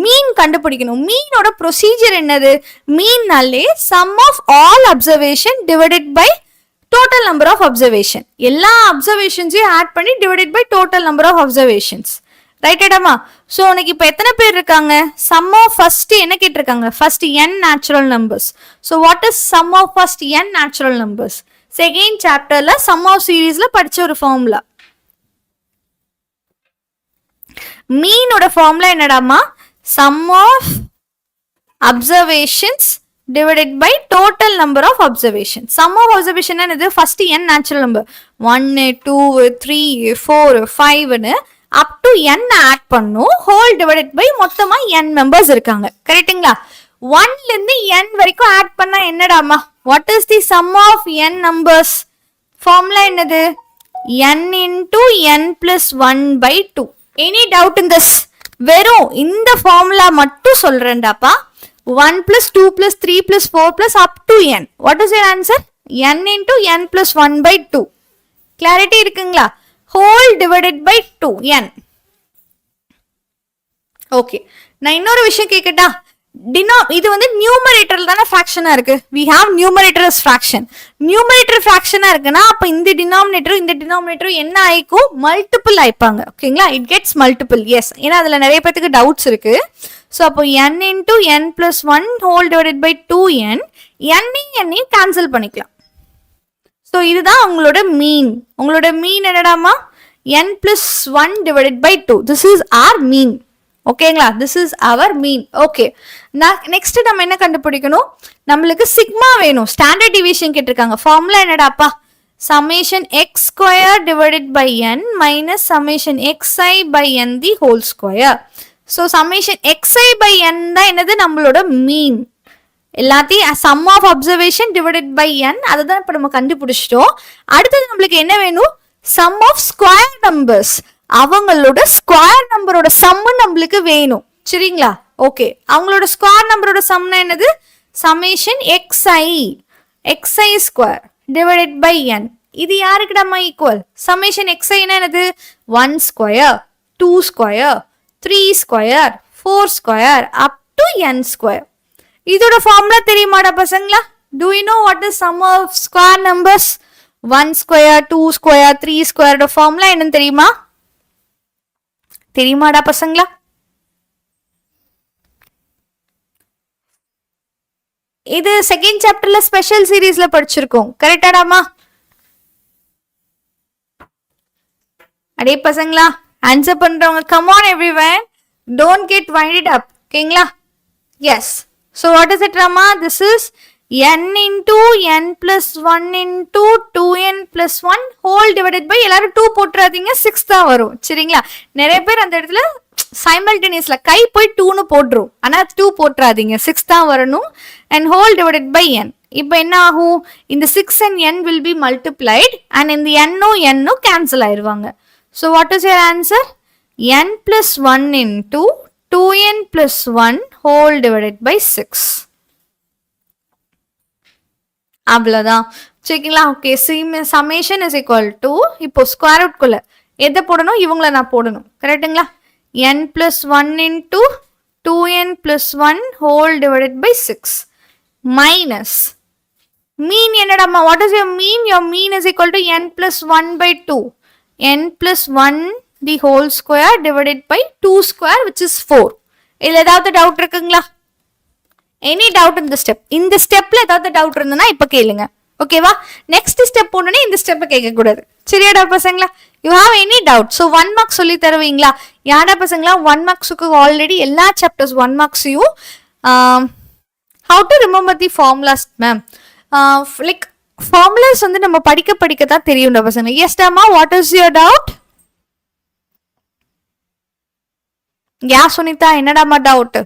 மீன் கண்டுபிடிக்கணும். மீனோட ப்ரொசீஜர் என்னது? மீன்னாலே sum of all observation divided by total number of observation. எல்லா அப்சர்வேஷன்ஸையும் ஆட் பண்ணி divided by total number of observations. ரைட்டடாமா? ஸோ உனக்கு இப்போ எத்தனை பேர் இருக்காங்க? சம் ஆஃப் ஃபர்ஸ்ட் என்ன கேட்டிருக்காங்க? First n natural numbers. So what is sum of first n natural numbers? Second சாப்டர்ல சம் ஆஃப் சீரீஸ்ல படிச்ச ஒரு ஃபார்முலா. மீனோட ஃபார்முலா என்னடாமா? sum of observations divided by total number of observations. Sum of observation என்னது? first n natural number 1 2 3 4 5 னு up to n add பண்ணும். whole divided by மொத்தமா n members இருக்காங்க. கரெக்ட்டுங்களா? 1 ல இருந்து n வரைக்கும் ஆட் பண்ணா என்னடாமா? what is the sum of n numbers? Formula என்னது? n into n plus 1 by 2. Any doubt in this? வெறும் இந்த ஃபார்முலா மட்டும் சொல்றேன்டாப்பா. 1 plus 2 plus 3 plus 4 plus up to n. What is your answer? n into n plus 1 by 2. Clarity இருக்குங்களா? whole divided by 2 n. Okay, நான் இன்னொரு விஷயம் கேட்கட்டா? இது வந்து நியூமரேட்டர்ல தானே ஃபிராக்ஷனா இருக்கு. we have numerator as fraction. Numerator ஃபிராக்ஷனா இருக்குன்னா அப்ப இந்த டினாமினேட்டர் என்ன ஆயிக்கும்? மல்டிபிள் ஆயிப்பாங்க. ஓகேங்களா? It gets multiple. எஸ், ஏன்னா அதுல நிறைய பேருக்கு டவுட்ஸ் இருக்கு. ஸோ அப்போ n into n plus 1 whole divided by 2n. n cancel பண்ணிக்கலாம். ஸோ இதுதான் உங்களோட மீன். உங்களோட மீன் என்னடாமா? n plus 1 divided by 2. This is our mean. ஓகேங்களா? This is our mean. Okay, next நம்ம என்ன கண்டுபிடிக்கணும்? நம்மளுக்கு சிக்மா வேணும். ஸ்டாண்டர்ட் டிவியேஷன் கேட்டிருக்காங்க. ஃபார்முலா என்னடாப்பா? summation x square divided by n minus summation xi by n the whole square. So summation xi by n தான் என்னது? நம்மளோட மீன். எல்லாத்தையும் sum of observation divided by n, அதை தான் இப்போ நம்ம கண்டுபிடிச்சிட்டோம். அடுத்தது நம்மளுக்கு என்ன வேணும்? sum of square numbers. அவங்களோட ஸ்கொயர் நம்பரோட சம்மு நம்மளுக்கு வேணும். சரிங்களா? ஓகே, அவங்களோட ஸ்கொயர் நம்பரோட சம்னா என்னது? Summation xi square divided by n. இது யாருக்கு நம்ம ஈக்குவல்? சமேஷன் xi என்னது? 1 square 2 square 3 square 4 square up to n square. இதோட ஃபார்முலா தெரியுமாடா பசங்களா? do you know what is sum of square numbers? 1 square 2 square 3 ஸ்கொயரோட ஃபார்முலா என்னன்னு தெரியுமா? தெரியுமாடா பசங்களா? இது செகண்ட் சாப்டர்ல ஸ்பெஷல் சீரீஸ்ல படிச்சிருக்கோம். கரெக்டாடாமா? அடே பசங்களா, ஆன்சர் பண்றவங்க come on everyone, don't get winded up. ஓகேங்களா? Yes. So what is it ராமா? This is n into n plus 1 into 2n plus 1 whole divided by, எல்லாரும் 2 போட்டுறாதீங்க, 6 தான் வரும். சரிங்களா? நிறைய பேர் அந்த இடத்துல சைமல்டேனியஸ்ல கை போய் 2னு போட்டுரும். ஆனா 2 போட்டுறாதீங்க, 6 தான் வரணும். and whole divided by n. இப்போ என்ன ஆகும்? இந்த 6 and n will be multiplied and இந்த n கேன்சல் ஆயிருவாங்க. so what is your answer? n plus 1 into 2n plus 1 whole divided by 6. அவ்வளோதான். சரிங்களா? Okay. Summation is equal to இப்போ square ரூட்குள்ள எதை போடணும்? இவங்கள நான் போடணும். கரெக்டுங்களா? n plus 1 into 2n plus 1 whole divided by 6 minus mean என்னடாமா? What is your mean? Your mean is equal to n plus 1 by 2. n plus 1 the whole square divided by 2 square which is 4. இதுல ஏதாவது doubt இருக்குங்களா? Any doubt இந்த step? இந்த ஸ்டெப்ல ஏதாவது doubt இருந்ததுன்னா இப்ப கேளுங்க. ஓகேவா? நெக்ஸ்ட் ஸ்டெப் போனோடனே இந்த ஸ்டெப்பை கேட்கக்கூடாது. சரியாடா பசங்களா? You have any doubt? So 1 marks சொல்லி தருவீங்களா? யாரா பசங்களா 1 மார்க்ஸுக்கு ஆல்ரெடி எல்லா சாப்டர்ஸ் 1 மார்க்ஸையும் how to remember the formulas ma'am? Like formulas வந்து நம்ம படிக்க படிக்க தான் தெரியும்டா பசங்க. எஸ் டாமா, what is your doubt? Yeah Sunita, என்னடாமா டவுட்?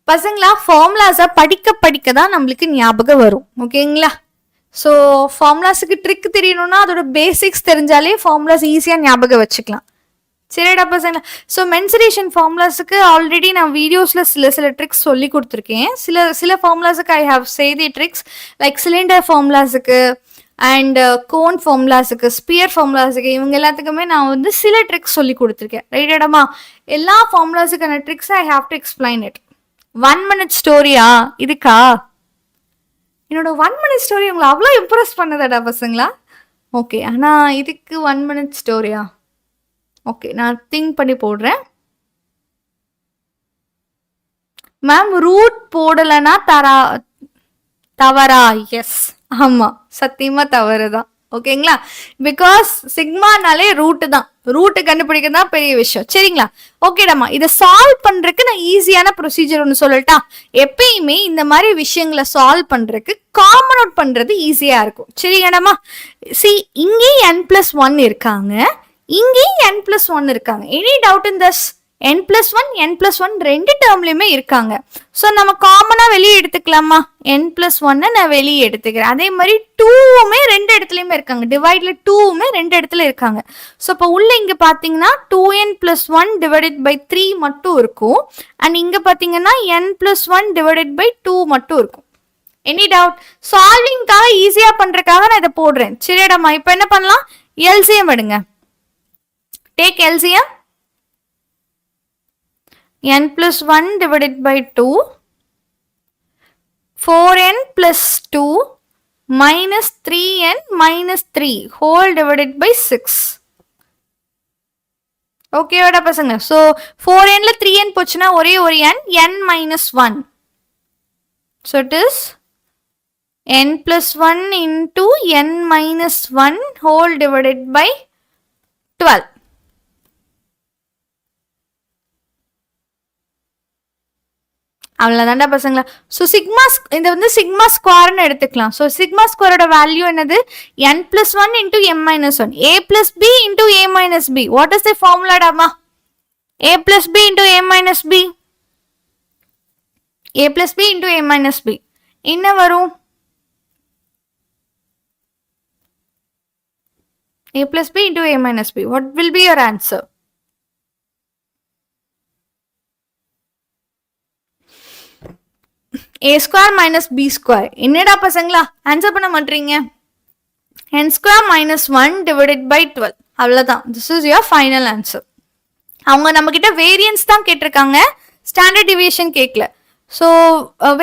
பசங்களா ஃபார்முலாஸை படிக்க படிக்க தான் நம்மளுக்கு ஞாபகம் வரும். ஓகேங்களா? ஸோ ஃபார்முலாஸுக்கு ட்ரிக் தெரியணும்னா அதோட பேசிக்ஸ் தெரிஞ்சாலே ஃபார்முலாஸ் ஈஸியாக ஞாபகம் வச்சுக்கலாம். சரிடா பசங்களா? ஸோ மென்சுரேஷன் ஃபார்முலாஸுக்கு ஆல்ரெடி நான் வீடியோஸில் சில ட்ரிக்ஸ் சொல்லி கொடுத்துருக்கேன். சில ஃபார்முலாஸுக்கு I have say the tricks like cylinder ஃபார்முலாஸுக்கு அண்ட் கோன் ஃபார்முலாஸுக்கு, ஸ்பியர் ஃபார்முலாஸுக்கு, இவங்க எல்லாத்துக்குமே நான் வந்து சில ட்ரிக்ஸ் சொல்லி கொடுத்துருக்கேன். ரைட்டடாமா? எல்லா ஃபார்முலாஸுக்கான tricks I have to explain it. 1 minute ஸ்டோரியா இதுக்கா? என்னோட 1 minute ஸ்டோரி உங்களை அவ்வளோ இம்ப்ரெஸ் பண்ணதாடா பசங்களா? ஓகே, ஆனால் இதுக்கு 1 minute ஸ்டோரியா? ஓகே, நான் திங்க் பண்ணி போடுறேன். மேம் ரூட் போடலைன்னா தவறா? எஸ், ஆமாம், சத்தியமா தவறு தான். ஓகேங்களா? பிகாஸ் சிக்மானாலே ரூட்டு தான். ரூட்டு கண்டுபிடிக்க தான் பெரிய விஷயம். சரிங்களா? ஓகேடாமா, இதை சால்வ் பண்றதுக்கு நான் ஈஸியான ப்ரொசீஜர் ஒன்று சொல்லட்டா? எப்பயுமே இந்த மாதிரி விஷயங்களை சால்வ் பண்றதுக்கு காமன் அவுட் பண்றது ஈஸியா இருக்கும். சரிங்கடாமா? சி, இங்கேயும் n+1 இருக்காங்க, இங்கேயும் n+1 இருக்காங்க. Any doubt in this? n+1 n+1 ரெண்டு டேர்ம்லயுமே இருக்காங்க. ஸோ நம்ம காமனா வெளியே எடுத்துக்கலாமா? n+1 நான் வெளியே எடுத்துக்கிறேன். அதே மாதிரி 2வுமே ரெண்டு இடத்துலயுமே இருக்காங்க. டிவைட்ல 2வுமே ரெண்டு இடத்துல இருக்காங்க. ஸோ இப்போ உள்ள இங்க பாத்தீங்கன்னா 2n+1 டிவைடட் பை 3 மட்டும் இருக்கும். அண்ட் இங்க பாத்தீங்கன்னா n+1 டிவைடட் பை 2 மட்டும் இருக்கும். Any doubt? சால்விங்காக ஈஸியா பண்றதுக்காக நான் இதை போடுறேன். சரியாடாமா? இப்போ என்ன பண்ணலாம்? எல்சிஎம் எடுங்க. Take LCM. n+1 divided by 2, 4n plus 2 minus 3n minus 3 whole divided by 6. Okay வாடா பசங்க? So 4nல 3n போச்சுன்னா ஒரே ஒரு n minus 1. So it is n+1 into n minus 1 whole divided by 12. அவ்வளோதான்டா பசங்களா? ஸோ சிக்மா இந்த வந்து sigma ஸ்கொயர்னு எடுத்துக்கலாம். ஸோ சிக்மா ஸ்கொயரோட வேல்யூ என்னது? n+1 into m-1, a plus b into a minus b. What is the ஃபார்முலாடாமா? a plus b into a minus b, a plus b into a minus b என்ன வரும்? a plus b into a minus b. What will be your answer? a square minus b square. என்னடா பசங்களா answer பண்ண மாட்டீங்க? n square minus 1 divided by 12. அவ்வளவுதான். This is your final answer. அவங்க நம்ம கிட்ட வேரியன்ஸ் தான் கேட்டிருக்காங்க, ஸ்டாண்டர்ட் டிவியேஷன் கேட்கல. ஸோ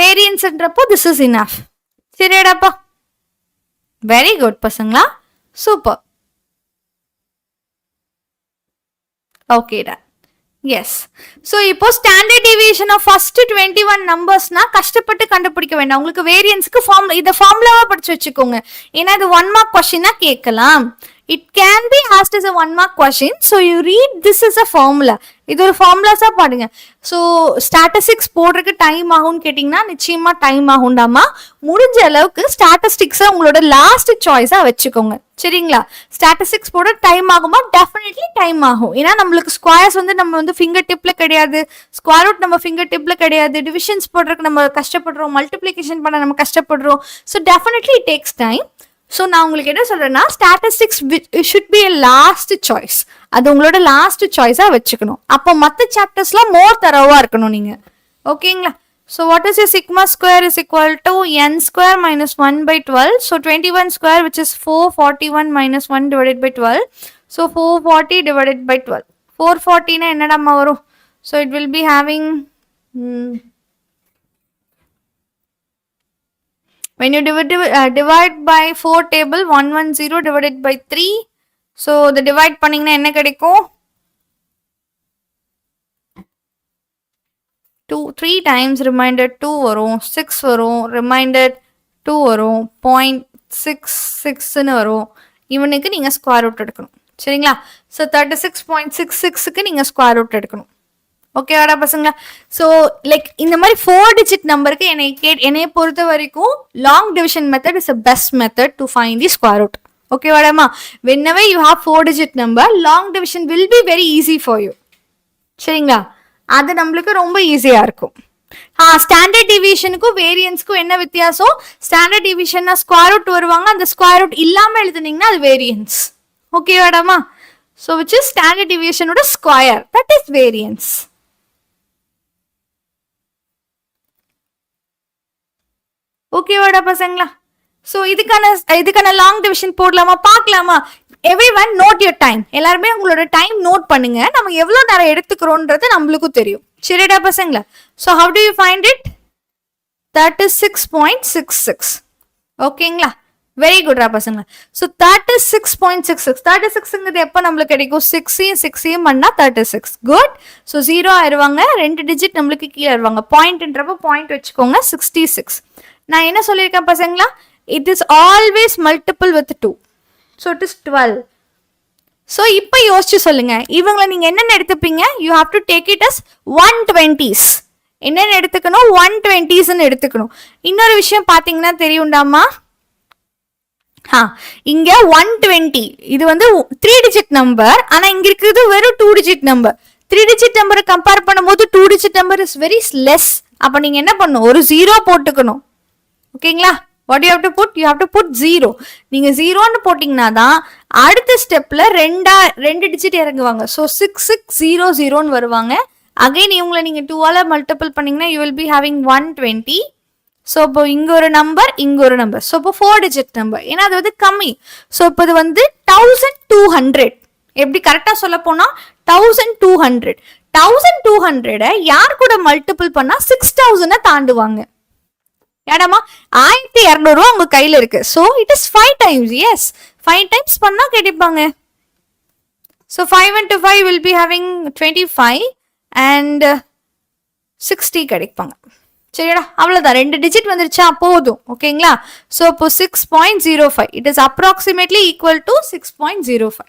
வேரியன்ஸ்ன்றப்போ திஸ் இஸ் இனஃப். சரியாடாப்பா? வெரி குட் பசங்களா, சூப்பர். ஓகேடா. எஸ். ஸோ இப்போ ஸ்டாண்டர்ட் டிவியேஷன் ஆஃப் ஃபர்ஸ்ட் 21 நம்பர்ஸ்னா கஷ்டப்பட்டு கண்டுபிடிக்க வேண்டாம். உங்களுக்கு வேரியன்ஸ்க்கு இதை ஃபார்முலாவா படிச்சு வச்சுக்கோங்க. ஏன்னா இது 1 மார்க் கொஸ்டினா கேட்கலாம். It can be asked as a 1 mark question. So you read this as a formula. இது ஒரு ஃபார்முலாஸா பாடுங்க. ஸோ ஸ்டாட்டிஸ்டிக்ஸ் போடுறதுக்கு டைம் ஆகும்னு கேட்டிங்கன்னா நிச்சயமா டைம் ஆகும்டாமா. முடிஞ்ச அளவுக்கு ஸ்டாட்டிஸ்டிக்ஸை உங்களோட லாஸ்ட் சாய்ஸா வச்சுக்கோங்க. சரிங்களா? ஸ்டாட்டிஸ்டிக்ஸ் போட டைம் ஆகுமா? டெஃபினெட்லி டைம் ஆகும். ஏன்னா நம்மளுக்கு ஸ்கொயர்ஸ் வந்து நம்ம வந்து ஃபிங்கர் டிப்ல கிடையாது, ஸ்கொயர் ரூட் நம்ம ஃபிங்கர் டிப்ல கிடையாது, டிவிஷன்ஸ் போடுறதுக்கு நம்ம கஷ்டப்படுறோம், மல்டிப்ளிகேஷன் பண்ண நம்ம கஷ்டப்படுறோம். So definitely it takes time. So நான் உங்களுக்கு என்ன சொல்றேன்னா, statistics should be a last choice. அது உங்களோட லாஸ்ட் சாய்ஸா வச்சுக்கணும். அப்போ மற்ற சாப்டர்ஸ்லாம் மோர் தரவா இருக்கணும் நீங்க. ஓகேங்களா? So what is your sigma square is equal to n square minus 1 by 12. So 21 square, which is 441 minus 1 divided by 12. So 440 divided by 12. 440 na enna damma varum? So it will be having when you divide by 4 table 110 divided by 3. So the divide panningna enna kedikum? 3 times remainder 2 varum, 6 varum, remainder 2 varum, 0.66 னு வரும். இவனுக்கு நீங்க square root எடுக்கணும். சரிங்களா? So 36.66 க்கு நீங்க square root எடுக்கணும். ஓகேவாடா பசங்களா? So like இந்த மாதிரி 4 digit நம்பருக்கு என்னைய பொறுத்த வரைக்கும் long division method is the best method to find the square root. ஓகேவாடாமா? Whenever you have 4 digit number, long division will be very easy for you. சரிங்களா? அது நம்மளுக்கு ரொம்ப ஈஸியா இருக்கும். ஸ்டாண்டர்ட் டிவியேஷனுக்கும் வேரியன்ஸ்க்கும் என்ன வித்தியாசம்? ஸ்டாண்டர்ட் டிவியேஷன்னா ஸ்கொயர் ரூட் வருவாங்க, அந்த ஸ்கொயர் ரூட் இல்லாம எழுதுனீங்கன்னா அது வேரியன்ஸ். ஓகேவாடாமா? ஸோ விச் இஸ் ஸ்டாண்டர்ட் டிவியேஷனோட ஸ்கொயர், தட் இஸ் வேரியன்ஸ். ஓகேவாடா பசங்களா? ஸோ இதுக்கான லாங் டிவிஷன் போடலாமா, பார்க்கலாமா? Everyone note your time. எல்லாருமே உங்களோட டைம் நோட் பண்ணுங்க. நம்ம எவ்வளவு நேரம் எடுத்துக்கிறோன்றது நம்மளுக்கும் தெரியும். சரிடா பசங்களா? So how to you find it? 36.66. ஓகேங்களா? வெரி குட்ரா பசங்களா. ஸோ 36.66. 36ங்கிறது எப்போ நம்மளுக்கு கிடைக்கும்? 6 பண்ணா 36. குட். ஸோ 0 ஆயிடுவாங்க, 2 டிஜிட் நம்மளுக்கு கீழே வருவாங்க. பாயிண்ட்ன்றப்ப பாயிண்ட் வச்சுக்கோங்க. 66. நான் என்ன சொல்லியிருக்கேன் பசங்களா? It is always multiple with 2. So it is 12. So இப்போ யோசிச்சு சொல்லுங்க, இவங்களை நீங்க என்னென்ன எடுத்துப்பீங்க? You have to take it as 120s. என்னென்ன எடுத்துக்கணும்? 120s எடுத்துக்கணும். இன்னொரு விஷயம் பாத்தீங்கன்னா தெரியும்டாமா, இங்க 120 இது வந்து 3 digit நம்பர், ஆனா இங்க இருக்குது வெறும் 2 digit நம்பர். 3 digit நம்பரை கம்பேர் பண்ணும்போது 2 digit number is very less. அப்ப நீங்க என்ன பண்ணணும்? ஒரு 0 போட்டுக்கணும். ஓகேங்களா? What do you have to put? You have to put 0. நீங்க 0ன்னு போட்டீங்கன்னா தான் அடுத்த ஸ்டெப்ல 2 டிஜிட் இறங்குவாங்க. ஸோ 6600 வருவாங்க. அகைன் இவங்களை நீங்க 2ஆல மல்டிபிள் பண்ணீங்கன்னா you will be having 120. So இப்போ இங்க ஒரு நம்பர், இங்க ஒரு நம்பர். ஸோ இப்போ 4 டிஜிட் நம்பர், ஏன்னா அது வந்து கம்மி. ஸோ இப்போ இது வந்து 1200. எப்படி கரெக்டா சொல்ல போனா 1200. 1200 யார் கூட மல்டிபிள் பண்ணா 6000 தாண்டுவாங்க. ஏடாமா 1200 உங்க கையில இருக்கு. So it is 5 times. எஸ், 5 times பண்ணா கிடைப்பாங்க. So 5 into 5 will be having 25 and 60 கிடைப்பாங்க. சரிடா, அவ்வளவுதான். 2 டிஜிட் வந்துருச்சா போதும். ஓகேங்களா? சோ இப்போ 6.05 it is approximately equal to 6.05.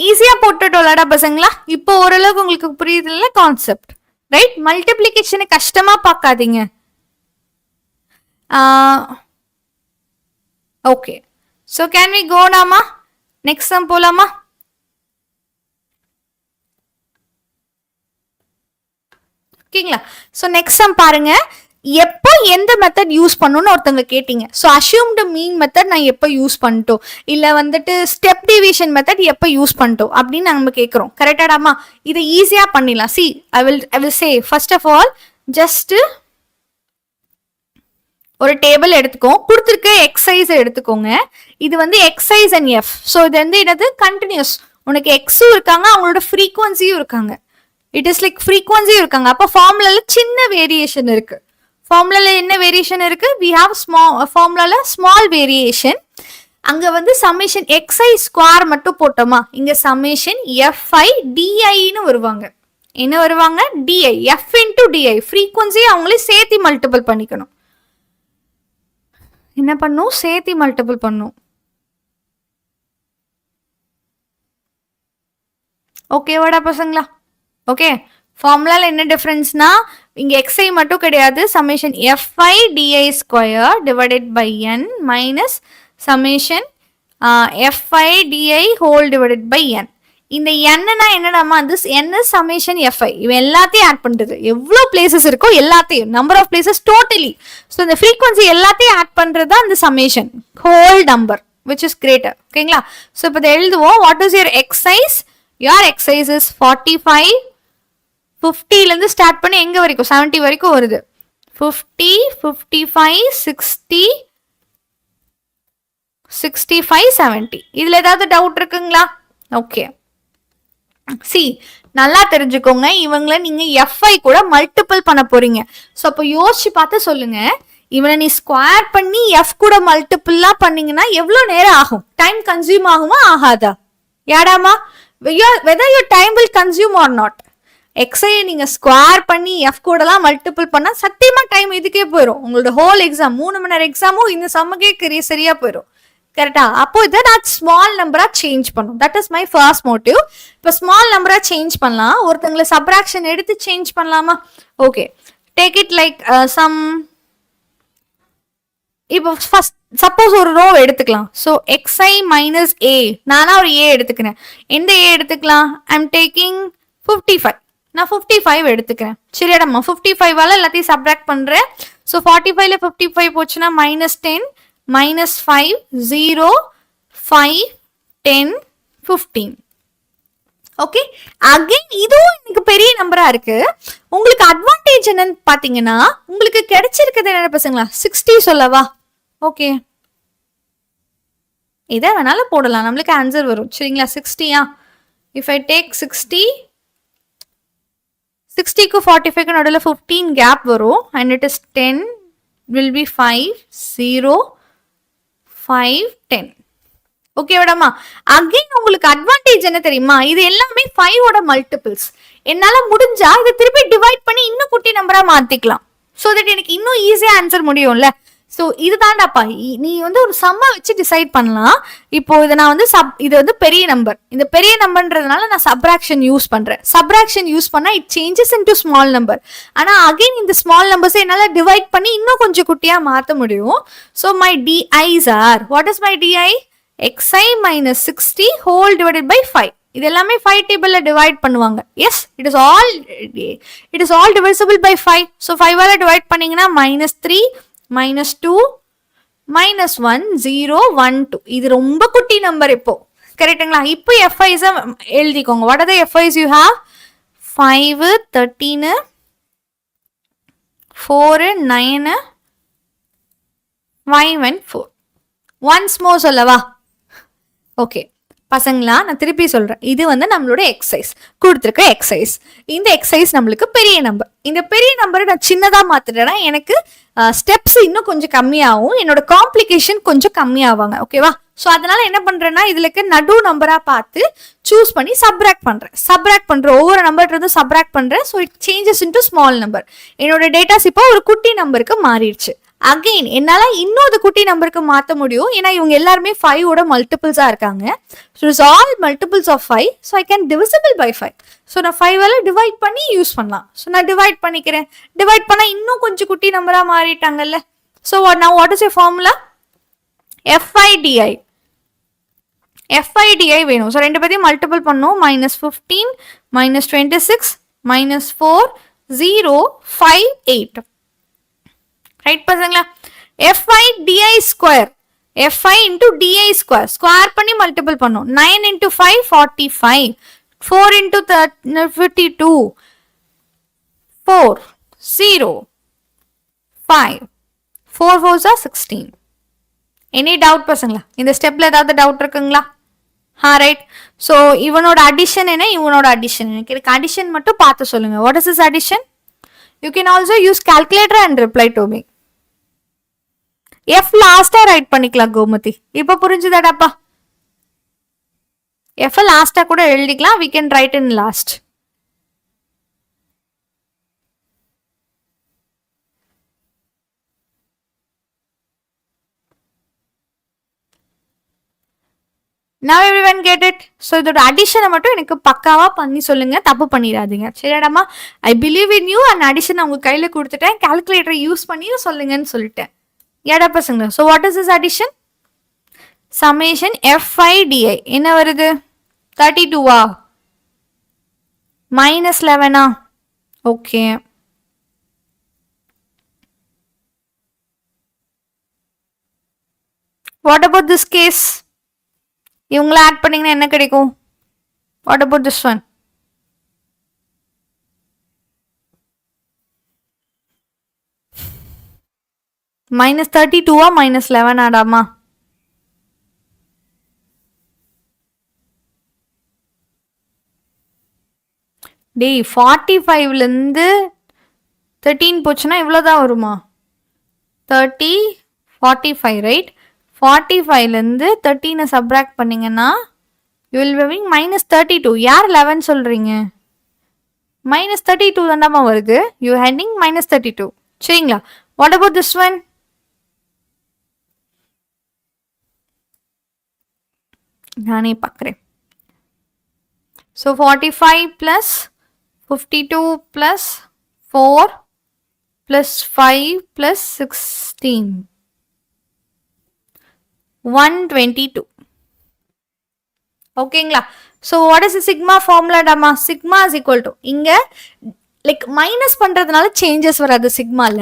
ஈஸியா போட்டுட்டோம்லடா பசங்களா? இப்போ ஓரளவுக்கு உங்களுக்கு புரியுதுல்ல கான்செப்ட், ரைட்? மல்டிப்ளிகேஷனை கஷ்டமா பார்க்காதீங்க. Okay, so can we go நாமா? நெக்ஸ்ட் சம் போலாமா? ஓகேங்களா? ஸோ நெக்ஸ்ட் சம் பாருங்க. எப்போ எந்த மெத்தட் யூஸ் பண்ணணும்னு ஒருத்தவங்க கேட்டீங்க. ஸோ அஷ்யூம்டு மீன் மெத்தட் நான் எப்போ யூஸ் பண்ணிட்டோம், இல்லை வந்துட்டு ஸ்டெப் டிவிஷன் மெத்தட் எப்போ யூஸ் பண்ணிட்டோம் அப்படின்னு நம்ம கேட்குறோம். கரெக்டாடாமா? இதை ஈஸியாக பண்ணிடலாம். See I will say first of all just ஒரு டேபிள் எடுத்துக்கோ, கொடுத்துருக்க எக்ஸைஸ் எடுத்துக்கோங்க. இது வந்து எக்ஸைஸ் அண்ட் எஃப். ஸோ இது வந்து என்னது? கண்டினியூஸ். உனக்கு எக்ஸும் இருக்காங்க, அவங்களோட ஃப்ரீக்வன்சியும் இருக்காங்க. இட் இஸ் லைக் ஃப்ரீக்வன்சியும் இருக்காங்க. அப்போ ஃபார்முலால சின்ன வேரியேஷன் இருக்கு. ஃபார்முலால என்ன வேரியேஷன் இருக்கு? we have ஃபார்முலால ஸ்மால் வேரியேஷன். அங்க வந்து சம்மேஷன் xi ஸ்கொயர் மட்டும் போட்டோமா, இங்க சம்மேஷன் fi diன்னு வருவாங்க. என்ன வருவாங்க? di. f into di frequency அவங்களே சேர்த்து மல்டிபிள் பண்ணிக்கணும். என்ன பண்ணும்? சேர்த்து மல்டிபிள் பண்ணும். ஓகேவாடா பசங்களா? ஓகே, ஃபார்முலால என்ன டிஃபரன்ஸ்னா இங்க xi மட்டும் கிடையாது, summation fi di square divided by n minus summation fi di whole divided by n. இந்த n-னா என்னடாமா? This n is summation fi. இவன் எல்லாத்தையும் ஆட் பண்றது. எவ்வளோ பிளேசஸ் இருக்கோ எல்லாத்தையும், number of places totally. So இந்த ஃப்ரீக்வன்சி எல்லாத்தையும் ஆட் பண்றது தான் இந்த summation whole number which is greater. ஓகேங்களா? ஸோ இப்போ இதை எழுதுவோம். What is your xi's? Your exercise is 45 50லேருந்து ஸ்டார்ட் பண்ணி எங்கே வரைக்கும் 70 வரைக்கும் வருது. 50, 55, 60, 65, 70. இதில் ஏதாவது டவுட் இருக்குங்களா? ஓகே, சி நல்லா தெரிஞ்சுக்கோங்க, இவங்களை நீங்க எஃப்ஐ கூட மல்டிபிள் பண்ண போறீங்க. ஸோ அப்போ யோசிச்சு பார்த்து சொல்லுங்க, இவனை நீ ஸ்கொயர் பண்ணி எஃப் கூட மல்டிபிள்லாம் பண்ணீங்கன்னா எவ்வளோ நேரம் ஆகும்? டைம் கன்சியூம் ஆகுமா ஆகாதா? யாடாமா, whether your time will consume or not. எக்ஸை நீங்க ஸ்கொயர் பண்ணி எஃப் கூடலாம் மல்டிபிள் பண்ணா சத்தியமா டைம் இதுக்கே போயிடும். உங்களோட ஹோல் எக்ஸாம் 3 மணி நேரம் எக்ஸாமும் இந்த சம்முக்கே சரியா போயிடும். கரெக்டா? அப்போ இதை நான் ஸ்மால் நம்பரா சேஞ்ச் பண்ணும். That is my first motive. இப்போ ஸ்மால் நம்பரா சேஞ்ச் பண்ணலாம். ஒருத்தங்களை சப்ராக்ஷன் எடுத்து சேஞ்ச் பண்ணலாமா? Okay, take it like sum. இப்போ ஃபர்ஸ்ட் சப்போஸ் ஒரு ரோ எடுத்துக்கலாம். ஸோ xi மைனஸ் ஏ, நானா ஒரு ஏ எடுத்துக்கிறேன். எந்த ஏ எடுத்துக்கலாம்? I'm taking 55. நான் 55 எடுத்துக்கிறேன். சரியாடம்மா, 55ஆல எல்லாத்தையும் சப்ராக்ட் பண்றேன். ஸோ 45ல 55 போச்சுன்னா -10, -5, 0, 5, 10, 15. ஓகே, அகைன் இதுவும் எனக்கு பெரிய நம்பரா இருக்கு. உங்களுக்கு அட்வான்டேஜ் என்னன்னு பாத்தீங்கன்னா, உங்களுக்கு கிடைச்சிருக்கிறது என்ன பசங்களா? 60 சொல்லவா? ஓகே, இதை வேணாலும் போடலாம், நம்மளுக்கு ஆன்சர் வரும். சரிங்களா? 60யா? இஃப் ஐ டேக் 60, 60க்கு 45க்கு நடுவில் 15 கேப் வரும். And it is 10 will be 5, 0, 5, 10. Okay மேடமா, அகைன் உங்களுக்கு அட்வான்டேஜ் என்ன தெரியுமா? இது எல்லாமே 5ஓட மல்டிபிள்ஸ். என்னால முடிஞ்சா இதை திருப்பி டிவைட் பண்ணி இன்னும் குட்டி நம்பரா மாத்திக்கலாம். ஸோ தட் எனக்கு இன்னும் ஈஸியா ஆன்சர் முடியும்ல. ஸோ இதுதான்டாப்பா, நீ வந்து ஒரு சம்மை வச்சு டிசைட் பண்ணலாம். இப்போ இதை நான் வந்து இது வந்து பெரிய நம்பர். இந்த பெரிய நம்பர்ன்றதுனால நான் சப்ராக்ஷன் யூஸ் பண்றேன். சப்ராக்ஷன் யூஸ் பண்ணா it changes into small number. ஆனா அகைன் இந்த ஸ்மால் நம்பர்ஸை என்னால டிவைட் பண்ணி இன்னும் கொஞ்சம் குட்டியா மாற்ற முடியும். So my DIs are, what is my DI? xi minus 60 whole divided by 5. இது எல்லாமே 5 டேபிள்ல டிவைட் பண்ணுவாங்க. Yes, it is all divisible by 5. So 5ஆல டிவைட் பண்ணீங்கன்னா -3, -2, -1, 0, 1, 2. இது ரொம்ப குட்டி நம்பர் இப்போ. கரெக்டுங்களா? இப்போ FIs எழுதிக்கோங்க. What are the FIs you have? 5, 13, 4, 9, 5 and 4. Once more சொல்லவா? ஓகே பசங்களா, நான் திருப்பி சொல்றேன். இது வந்து நம்மளோட எக்ஸசைஸ் கொடுத்துருக்க எக்ஸசைஸ். இந்த எக்ஸசைஸ் நம்மளுக்கு பெரிய நம்பர். இந்த பெரிய நம்பரை நான் சின்னதா மாத்திட்டேன்னா எனக்கு ஸ்டெப்ஸ் இன்னும் கொஞ்சம் கம்மியாகும், என்னோட காம்ப்ளிகேஷன் கொஞ்சம் கம்மியாவாங்க. ஓகேவா? ஸோ அதனால என்ன பண்றேன்னா, இதுல இருக்க நடு நம்பரா பார்த்து சூஸ் பண்ணி சப்ராக்ட் பண்றேன். ஒவ்வொரு நம்பர்ல சப்ராக்ட் பண்றேன். So it changes into small number. என்னோட டேட்டாஸ் இப்போ ஒரு குட்டி நம்பருக்கு மாறிடுச்சு. அகெயின் என்னால இன்னொரு குட்டி நம்பருக்கு மாற்ற முடியும். ஏன்னா இவங்க எல்லாருமே 5ஓட மல்டிபிள்ஸா இருக்காங்க. So it's all multiples of 5. So I can divisible by 5. So நான் 5ஆல டிவைட் பண்ணி யூஸ் பண்ணலாம். ஸோ நான் டிவைட் பண்ணிக்கிறேன். டிவைட் பண்ணா இன்னும் கொஞ்சம் குட்டி நம்பரா மாறிட்டாங்கல்ல. So what is a formula? FIDI. FIDI வேணும். ஸோ ரெண்டு பேரையும் மல்டிபிள் பண்ணும். -15, -26, -4, 0, 5, 8. ரைட் பசங்களா? FI DI square, FI into DI square, square பண்ணி மல்டிபிள் பண்ணும். 9 into 5, 45, 4 into 52, 4, 0, 5, 4 4s are 16. Any doubt பசங்களா? இந்த ஸ்டெப்ல ஏதாவது டவுட் இருக்குங்களா? ரைட். ஸோ இவனோட அடிஷன் என்ன, இவனோட அடிஷன் என்ன? எனக்கு அடிஷன் மட்டும் பார்த்து சொல்லுங்க. What is is addition? You can also use calculator and reply to me. F லாஸ்டா ரைட் பண்ணிக்கலாம் கோமதி. இப்ப புரிஞ்சுதாடாப்பா? F லாஸ்டா கூட எழுதிக்கலாம். we can write in last. Now everyone get it? So இதோட அடிஷனை மட்டும் எனக்கு பக்காவா பண்ணி சொல்லுங்க, தப்பு பண்ணிடாதீங்க. சரியாடாமா? I believe in you and addition உங்க கையில கொடுத்துட்டேன். கால்குலேட்டரை யூஸ் பண்ணி சொல்லுங்கன்னு சொல்லிட்டேன். யாடா பசங்க? So what is this addition? Summation FIDI என்ன வருது? 32வா? -11ஆ? Okay. What about this case? இவங்கள ஆட் பண்ணீங்கன்னா என்ன கிடைக்கும்? What about this one? minus 32 minus 11 ஆடாமா? டேய் 45ல இருந்து 13 போச்சுன்னா இவ்வளவுதான் வருமா? 30 45 ரைட். 45ல இருந்து 13 சப்ராக்ட் பண்ணீங்கன்னா you will be having minus 32. யார் 11 சொல்றீங்க? minus 32 தான்டாமா வருது. you having minus 32. சரிங்களா? what about this one? நானே பார்க்குறேன். so 45 plus 52 plus 4 plus 5 plus 16 122. ஓகேங்களா? ஸோ வாட் இஸ் சிக்மா ஃபார்முலாடாமா? சிக்மா இஸ் ஈக்குவல் டு இங்க லைக் மைனஸ் பண்றதுனால சேஞ்சஸ் வராது சிக்மால.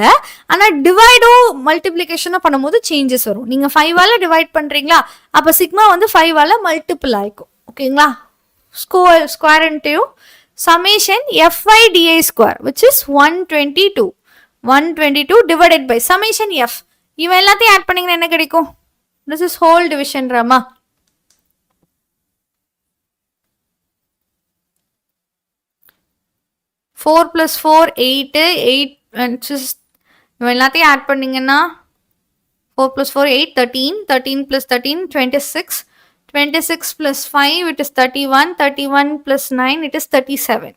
ஆனா டிவைடோ மல்டிப்ளிகேஷனோ பண்ணும்போது சேஞ்சஸ் வரும். நீங்க 5ஆல டிவைட் பண்றீங்களா, அப்ப சிக்மா வந்து 5ஆல மல்டிபிள் ஆயிக்கும். ஓகேங்களா? Square into summation fy di square which is 122 divided by summation f. இவன் எல்லாத்தையும் ஆட் பண்ணீங்கன்னா என்ன கிடைக்கும்? this is whole division Rama. four plus 4 8 இவன் எல்லாத்தையும் ஆட் பண்ணீங்கன்னா 4 plus 4 8 13 plus 13 26 plus 5 it is 31 plus 9 it is 37.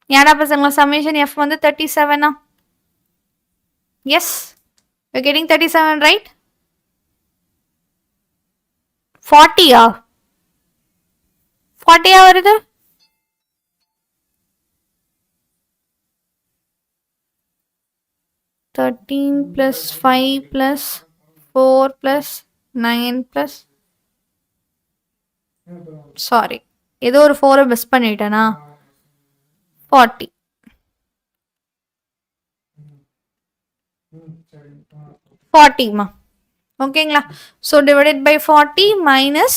யாரா பசங்களா summation f வந்து 37 yes, you're getting 37 right? 40 வருது. (13 plus 5 plus 4 plus 9 plus) sorry, ஏதோ ஒரு 4 மிஸ் பண்ணிட்டேனா? 40. மா ஓகேங்களா? So divided by 40 minus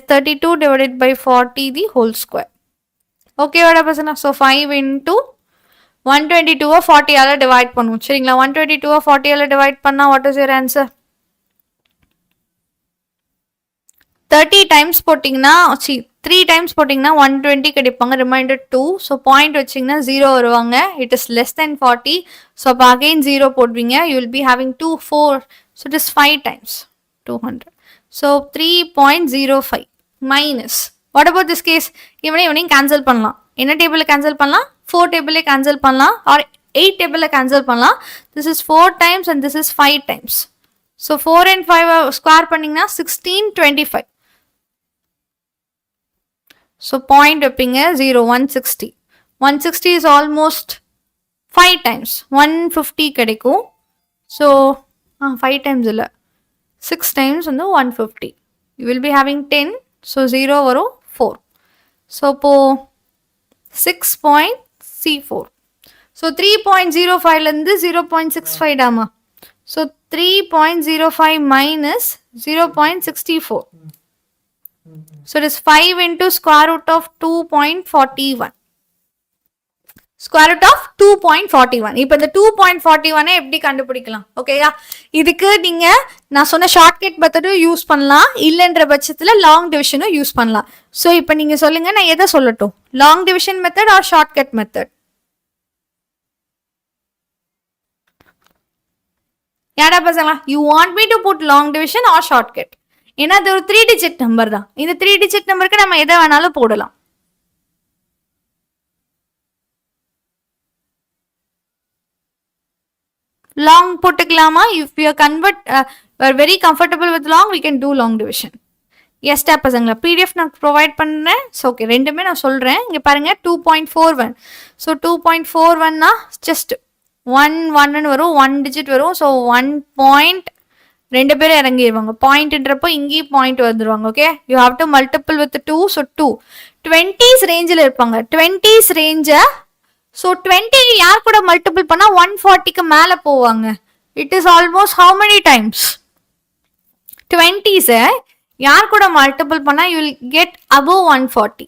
32 divided by 40 the whole square. Okay வாடா பசங்க. ஸோ 5 into 122 40ஆல டிவைட் பண்ணுவோம். சரிங்களா? 122 40ஆல டிவைட் பண்ணா what is your answer? 30 times போட்டிங்கன்னா 3 டைம்ஸ் போட்டிங்கன்னா 120 கிடைப்பாங்க. ரிமைண்டர் 2. ஸோ பாயிண்ட் வச்சிங்கன்னா 0 வருவாங்க. It is less than 40. So அப்போ அகெயின் 0 போடுவீங்க. You will be having 2 4. So it is 5 times 200. So 3.05 minus what about this case? இவனையும் கேன்சல் பண்ணலாம். என்ன டேபிளில் கேன்சல் பண்ணலாம்? 4 டேபிளே கேன்சல் பண்ணலாம், ஆர் 8 டேபிளில் கேன்சல் பண்ணலாம். This is 4 times and this is 5 times. So 4 and 5 square பண்ணிங்கன்னா 1625. ஸோ பாயிண்ட் வைப்பீங்க 0 160. 160 இஸ் ஆல்மோஸ்ட் 5 டைம்ஸ் 150 கிடைக்கும். ஸோ 5 டைம்ஸ் இல்லை, 6 டைம்ஸ் வந்து 150. You will be having 10. So 0 வரும் 4. ஸோ இப்போது 6.C4. ஸோ 3.05லேருந்து 0.65 டாமா. So 3.05 minus 0.64. So it is 5 into square root of 2.41. Square root of 2.41. இப்போ இந்த 2.41 எப்படி கண்டுபிடிக்கலாம்? ஓகேயா? இதுக்கு நீங்க நான் சொன்ன ஷார்ட்கட் மெத்தடும் யூஸ் பண்ணலாம், இல்லைன்ற பட்சத்துல லாங் டிவிஷனும் யூஸ் பண்ணலாம். ஸோ இப்போ நீங்க சொல்லுங்க, நான் எதை சொல்லட்டும்? Long division method or shortcut method? யாரா பசங்களா? You want me to put long division or shortcut? ஏன்னா அது ஒரு 3 டிஜிட் நம்பர் தான். இந்த 3 டிஜிட் நம்பருக்கு நம்ம எதை வேணாலும் போடலாம். லாங் போட்டுக்கலாமா? If you are very comfortable with long we can do long division. எஸ்டா பசங்களா? பிடிஎஃப் நான் ப்ரொவைட் பண்ணேன். ஸோ ஓகே, ரெண்டுமே நான் சொல்கிறேன். இங்கே பாருங்கள் 2.41. ஸோ 2.41னா ஜஸ்ட் 1 வரும், 1 டிஜிட் வரும். ஸோ 1 பாயிண்ட் 2 பேரும் இறங்கிடுவாங்க. பாயிண்ட்ன்றப்போ இங்கேயும் பாயிண்ட் வந்துடுவாங்க. Okay, you have to multiple with 2. So 2 20s ரேஞ்சில் இருப்பாங்க. 20s ரேஞ்சை ஸோ 20 யார் கூட மல்டிபிள் பண்ணால் 140க்கு மேலே போவாங்க. It is almost how many times? 20ஸை யார் கூட மல்டிபிள் பண்ணா you will get above 140.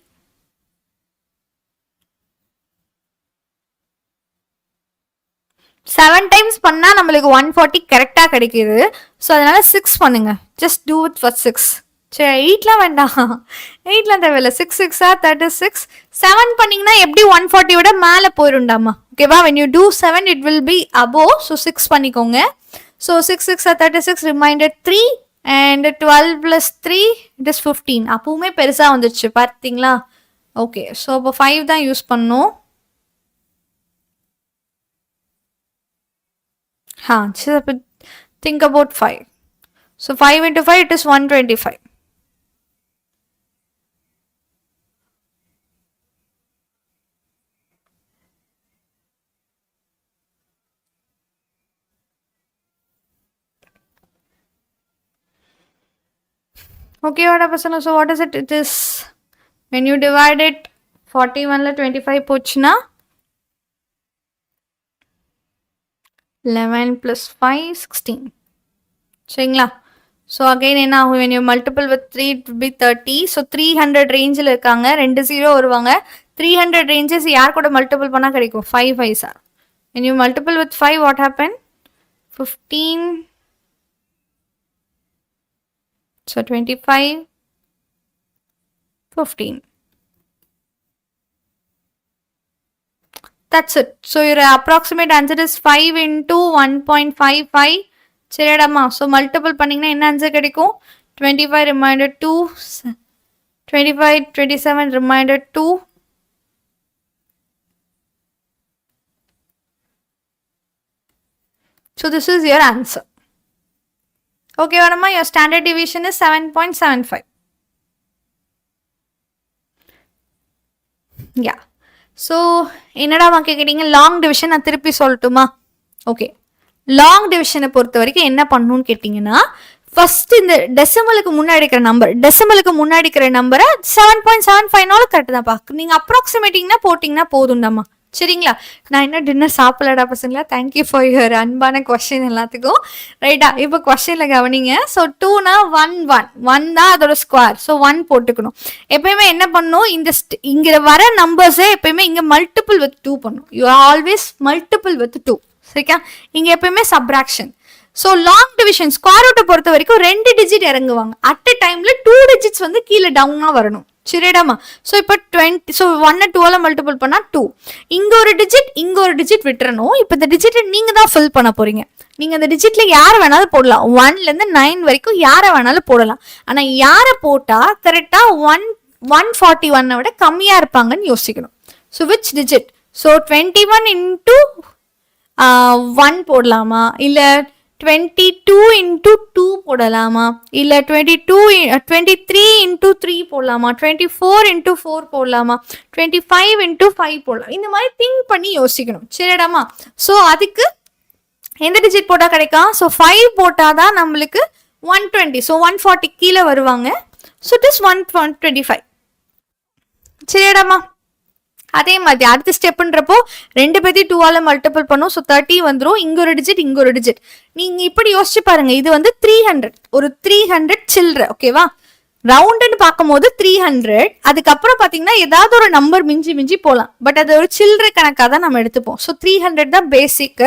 Seven times பண்ணா நம்மளுக்கு 140 கரெக்டா கிடைக்குது. ஸோ அதனால 6 பண்ணுங்க. Just do it for 6. சரி 8லாம் வேண்டாம், 8லாம் தேவையில்ல. 6 6 36. 7 பண்ணீங்கன்னா எப்படி 140 விட மேலே போயிருண்டாமா. ஓகேவா? when you do 7 it will be above. so 6 பண்ணிக்கோங்க. so 6 6 36 remainder 3 and 12 plus 3 it is 15. அப்பவுமே பெருசா வந்துருச்சு பார்த்தீங்களா? ஓகே, ஸோ அப்போ 5 தான் யூஸ் பண்ணணும். think about 5. so 5 into 5 it is 125. okay, what happened? So what is it? It is when you divide it 41 la 25 போச்சுனா 11 plus 5 16. சரிங்களா? ஸோ அகைன் என்ன ஆகும்? when you multiple with 3 it will be 30. So 300 ரேஞ்சில் இருக்காங்க, 2 0 வருவாங்க. 300 ranges யார் கூட multiple பண்ணால் கிடைக்கும்? 5 5 sir. when you multiple with 5 what happen? 15. so 25 15. that's it. so your approximate answer is 5 into 1.55. சரிடாமா? So multiple பண்ணிங்கன்னா என்ன ஆன்சர் கிடைக்கும்? 25 reminder 2, 25 27 reminder 2. so this is your answer. okay vadamma, your standard deviation is 7.75. yeah. So என்னடா mark கேட்டீங்க? Long division நான் திருப்பி சொல்லட்டுமா? Okay, long டிவிஷனை பொறுத்த வரைக்கும் என்ன பண்ணணும்னு கேட்டிங்கன்னா, ஃபர்ஸ்ட் இந்த டெசிமலுக்கு முன்னாடி இருக்கிற நம்பரை 7.75 கரெக்ட் தான்ப்பா. நீங்கள் அப்ராக்சிமேட்டிங்னா போட்டிங்கன்னா போதும்டாமா. சரிங்களா? நான் என்ன டின்னர் சாப்பிடலடா பசங்களா. தேங்க்யூ ஃபார் யுவர் அன்பான கொஸ்டின் எல்லாத்துக்கும். ரைட்டா? இப்போ கொஸ்டினில் கவனிங்க. ஸோ 2னா 1 1 1 தான் அதோட ஸ்கொயர். ஸோ 1 போட்டுக்கணும். எப்பயுமே என்ன பண்ணணும்? இங்கே வர நம்பர்ஸை எப்பயுமே இங்கே மல்டிபிள் வித் 2 பண்ணணும். You always multiple with 2. சரிக்கா? இங்கே எப்பயுமே subtraction. So long division square ரூட்டை பொறுத்த வரைக்கும் 2 டிஜிட் இறங்குவாங்க. அட் அ டைம்ல 2 டிஜிட்ஸ் வந்து கீழே டவுனா வரணும். சரிடாமா? ஸோ இப்போ 20. ஸோ 1 2 மல்டிபிள் பண்ணா 2. இங்க ஒரு டிஜிட் விட்டுறணும். இப்போ இந்த டிஜிட்டை நீங்க தான் ஃபில் பண்ண போறீங்க. நீங்க அந்த டிஜிட்ல யாரை வேணாலும் போடலாம். 1ல இருந்து 9 வரைக்கும் யாரை வேணாலும் போடலாம். ஆனா யாரை போட்டா கரெக்டா 141 விட கம்மியா இருப்பாங்கன்னு யோசிக்கணும். So which digit? So 21 into 1 போடலாமா, இல்ல 22 into 2 போடலாமா, இல்ல 23 into 3 போடலாமா, 24 into 4 போடலாமா, 25 into 5 போடலாம். இந்த மாதிரி திங்க் பண்ணி யோசிக்கணும். சரிடாமா? ஸோ அதுக்கு எந்த டிஜிட் போட்டா கிடைக்கும்? ஸோ 5 போட்டாதான் நம்மளுக்கு 120. ஸோ 140 கீழே வருவாங்க. So it is 125. சரிடாமா? அதே மாதிரி அடுத்த ஸ்டெப்ன்றப்போ 2 பேத்தையும் 2ஆல மல்டிபிள் பண்ணும். ஸோ 30 வந்துடும். இங்க ஒரு டிஜிட். நீங்க இப்படி யோசிச்சு பாருங்க. இது வந்து 300, ஒரு 300 சில்ட்ர. ஓகேவா? ரவுண்டுன்னு பார்க்கும் போது 300. அதுக்கப்புறம் பாத்தீங்கன்னா ஏதாவது ஒரு நம்பர் மிஞ்சி போகலாம். பட் அது ஒரு சில்ட்ர கணக்காக தான் நம்ம எடுத்துப்போம். ஸோ 300 தான் பேசிக்.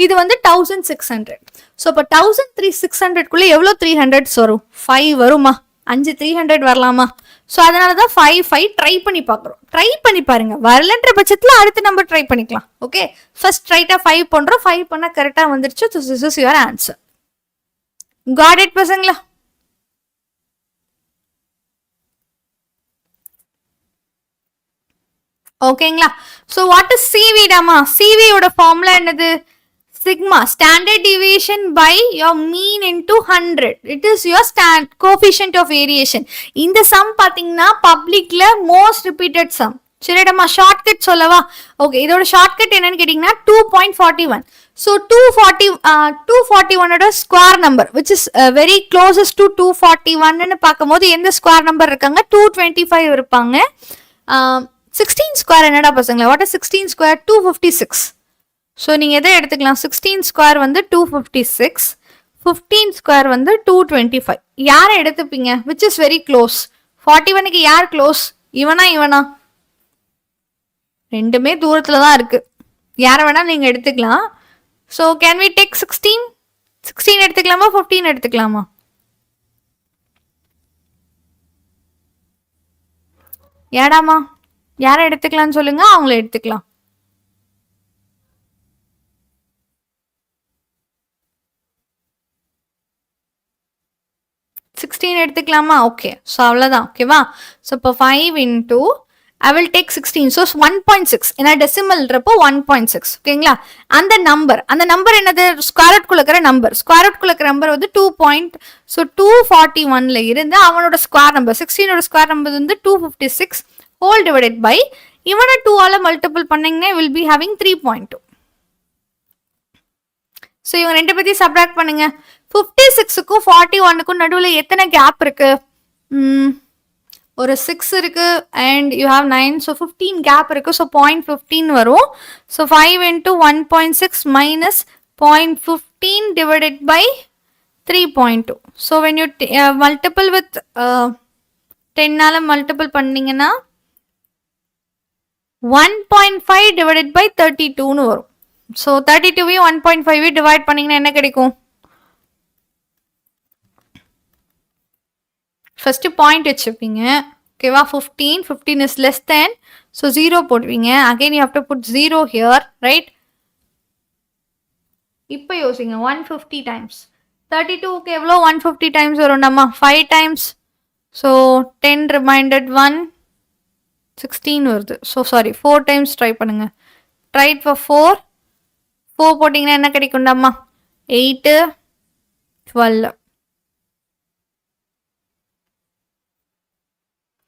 இது வந்து 1600. ஸோ இப்போ 1600 எவ்வளோ 300s வரும்? 5 வருமா? 5 300 வரலாமா? ஸோ அதனால தான் 5 5 ட்ரை பண்ணி பார்க்குறோம். ட்ரை பண்ணி பாருங்க. வரலன்ற பட்சத்தில் அடுத்த நம்பர் ட்ரை பண்ணிக்கலாம். ஓகே, ஃபர்ஸ்ட் ரைட்டா 5 பண்றோம். 5 பண்ணா கரெக்டா வந்துருச்சு. This is your answer. Got it பசங்களா? ஓகேங்களா? ஸோ வாட் இஸ் சிவி டாமா? சிவியோட ஃபார்முலா என்னது? sigma, standard deviation by your mean into 100. It is your coefficient of variation. இந்த sum பாத்தீங்கன்னா பப்ளிக்ல மோஸ்ட் ரிப்பீட்டட் sum. சரிடமா? ஷார்ட்கட் சொல்லவா? ஓகே, இதோட ஷார்ட்கட் என்னன்னு கேட்டீங்கன்னா 2.41. So 241 square number which is very closest to 241 பார்க்கும்போது எந்த ஸ்கொயர் நம்பர் இருக்காங்க? 225 இருப்பாங்க. 16 ஸ்கொயர் என்னடா பசங்களா? What is 16 square? 256. ஸோ நீங்கள் எதை எடுத்துக்கலாம்? 16 ஸ்கொயர் வந்து 256. 15 ஸ்கொயர் வந்து 225. யாரை எடுத்துப்பீங்க? Which is very close. 41க்கு யார் க்ளோஸ்? இவனா இவனா? ரெண்டுமே தூரத்துல தான் இருக்கு. யாரை வேணா நீங்க எடுத்துக்கலாம். So can we take 16? 16 எடுத்துக்கலாமா 15 எடுத்துக்கலாமா? ஏடாமா யாரை எடுத்துக்கலாம்னு சொல்லுங்க, அவங்கள எடுத்துக்கலாம். எடுத்துக்கலாமா? ஓகே. ஸோ அவ்வளோதான். ஓகேவா? ஸோ இப்போ 5 into I will take 16. So 1.6. ஏன்னா டெசிமல்ன்றப்போ 1.6. ஓகேங்களா? அந்த நம்பர் என்னது? ஸ்கொயர் ரூட் குள்ள இருக்கிற நம்பர். ஸ்கொயர் ரூட் குள்ள இருக்கிற நம்பர் வந்து 2. ஸோ 241ல இருந்து அவனோட ஸ்கொயர் நம்பர் 16ஓட ஸ்கொயர் நம்பர் வந்து 256 ஹோல் டிவைடட் பை இவனை 2 ஆல மல்டிபிள் பண்ணீங்கன்னா will be having 3.2. ஸோ இவங்க ரெண்டு பத்தி சப்ராக்ட் பண்ணுங்க. 56க்கும் 41க்கும் நடுவில் எத்தனை கேப் இருக்கு? ஒரு 6 இருக்கு and you have 9. So 15 gap இருக்கு. ஸோ 0.15 வரும். So 5 into 1.6 minus 0.15 divided by 3.2. So when you multiple with 10ஆல மல்டிபிள் பண்ணீங்கன்னா 1.5 டிவைடட் பை 32ன்னு வரும். ஸோ 32வையும் 1.5 டிவைட் பண்ணீங்கன்னா என்ன கிடைக்கும்? ஃபர்ஸ்ட் பாயிண்ட் வச்சுப்பீங்க. ஓகேவா? 15 இஸ் லெஸ் தென். ஸோ 0 போடுவீங்க. Again you have to put 0 here, right? இப்போ யோசிங்க. 150 டைம்ஸ் 32க்கு எவ்வளோ? 150 டைம்ஸ் வரும் நம்ம 5 டைம்ஸ். ஸோ 10 ரிமைண்டட் 1 16 வருது. ஸோ சாரி 4 டைம்ஸ் ட்ரை பண்ணுங்க. ட்ரை ஃபார் 4 போட்டிங்கன்னா என்ன கிடைக்கும்டாம்மா? 8 12.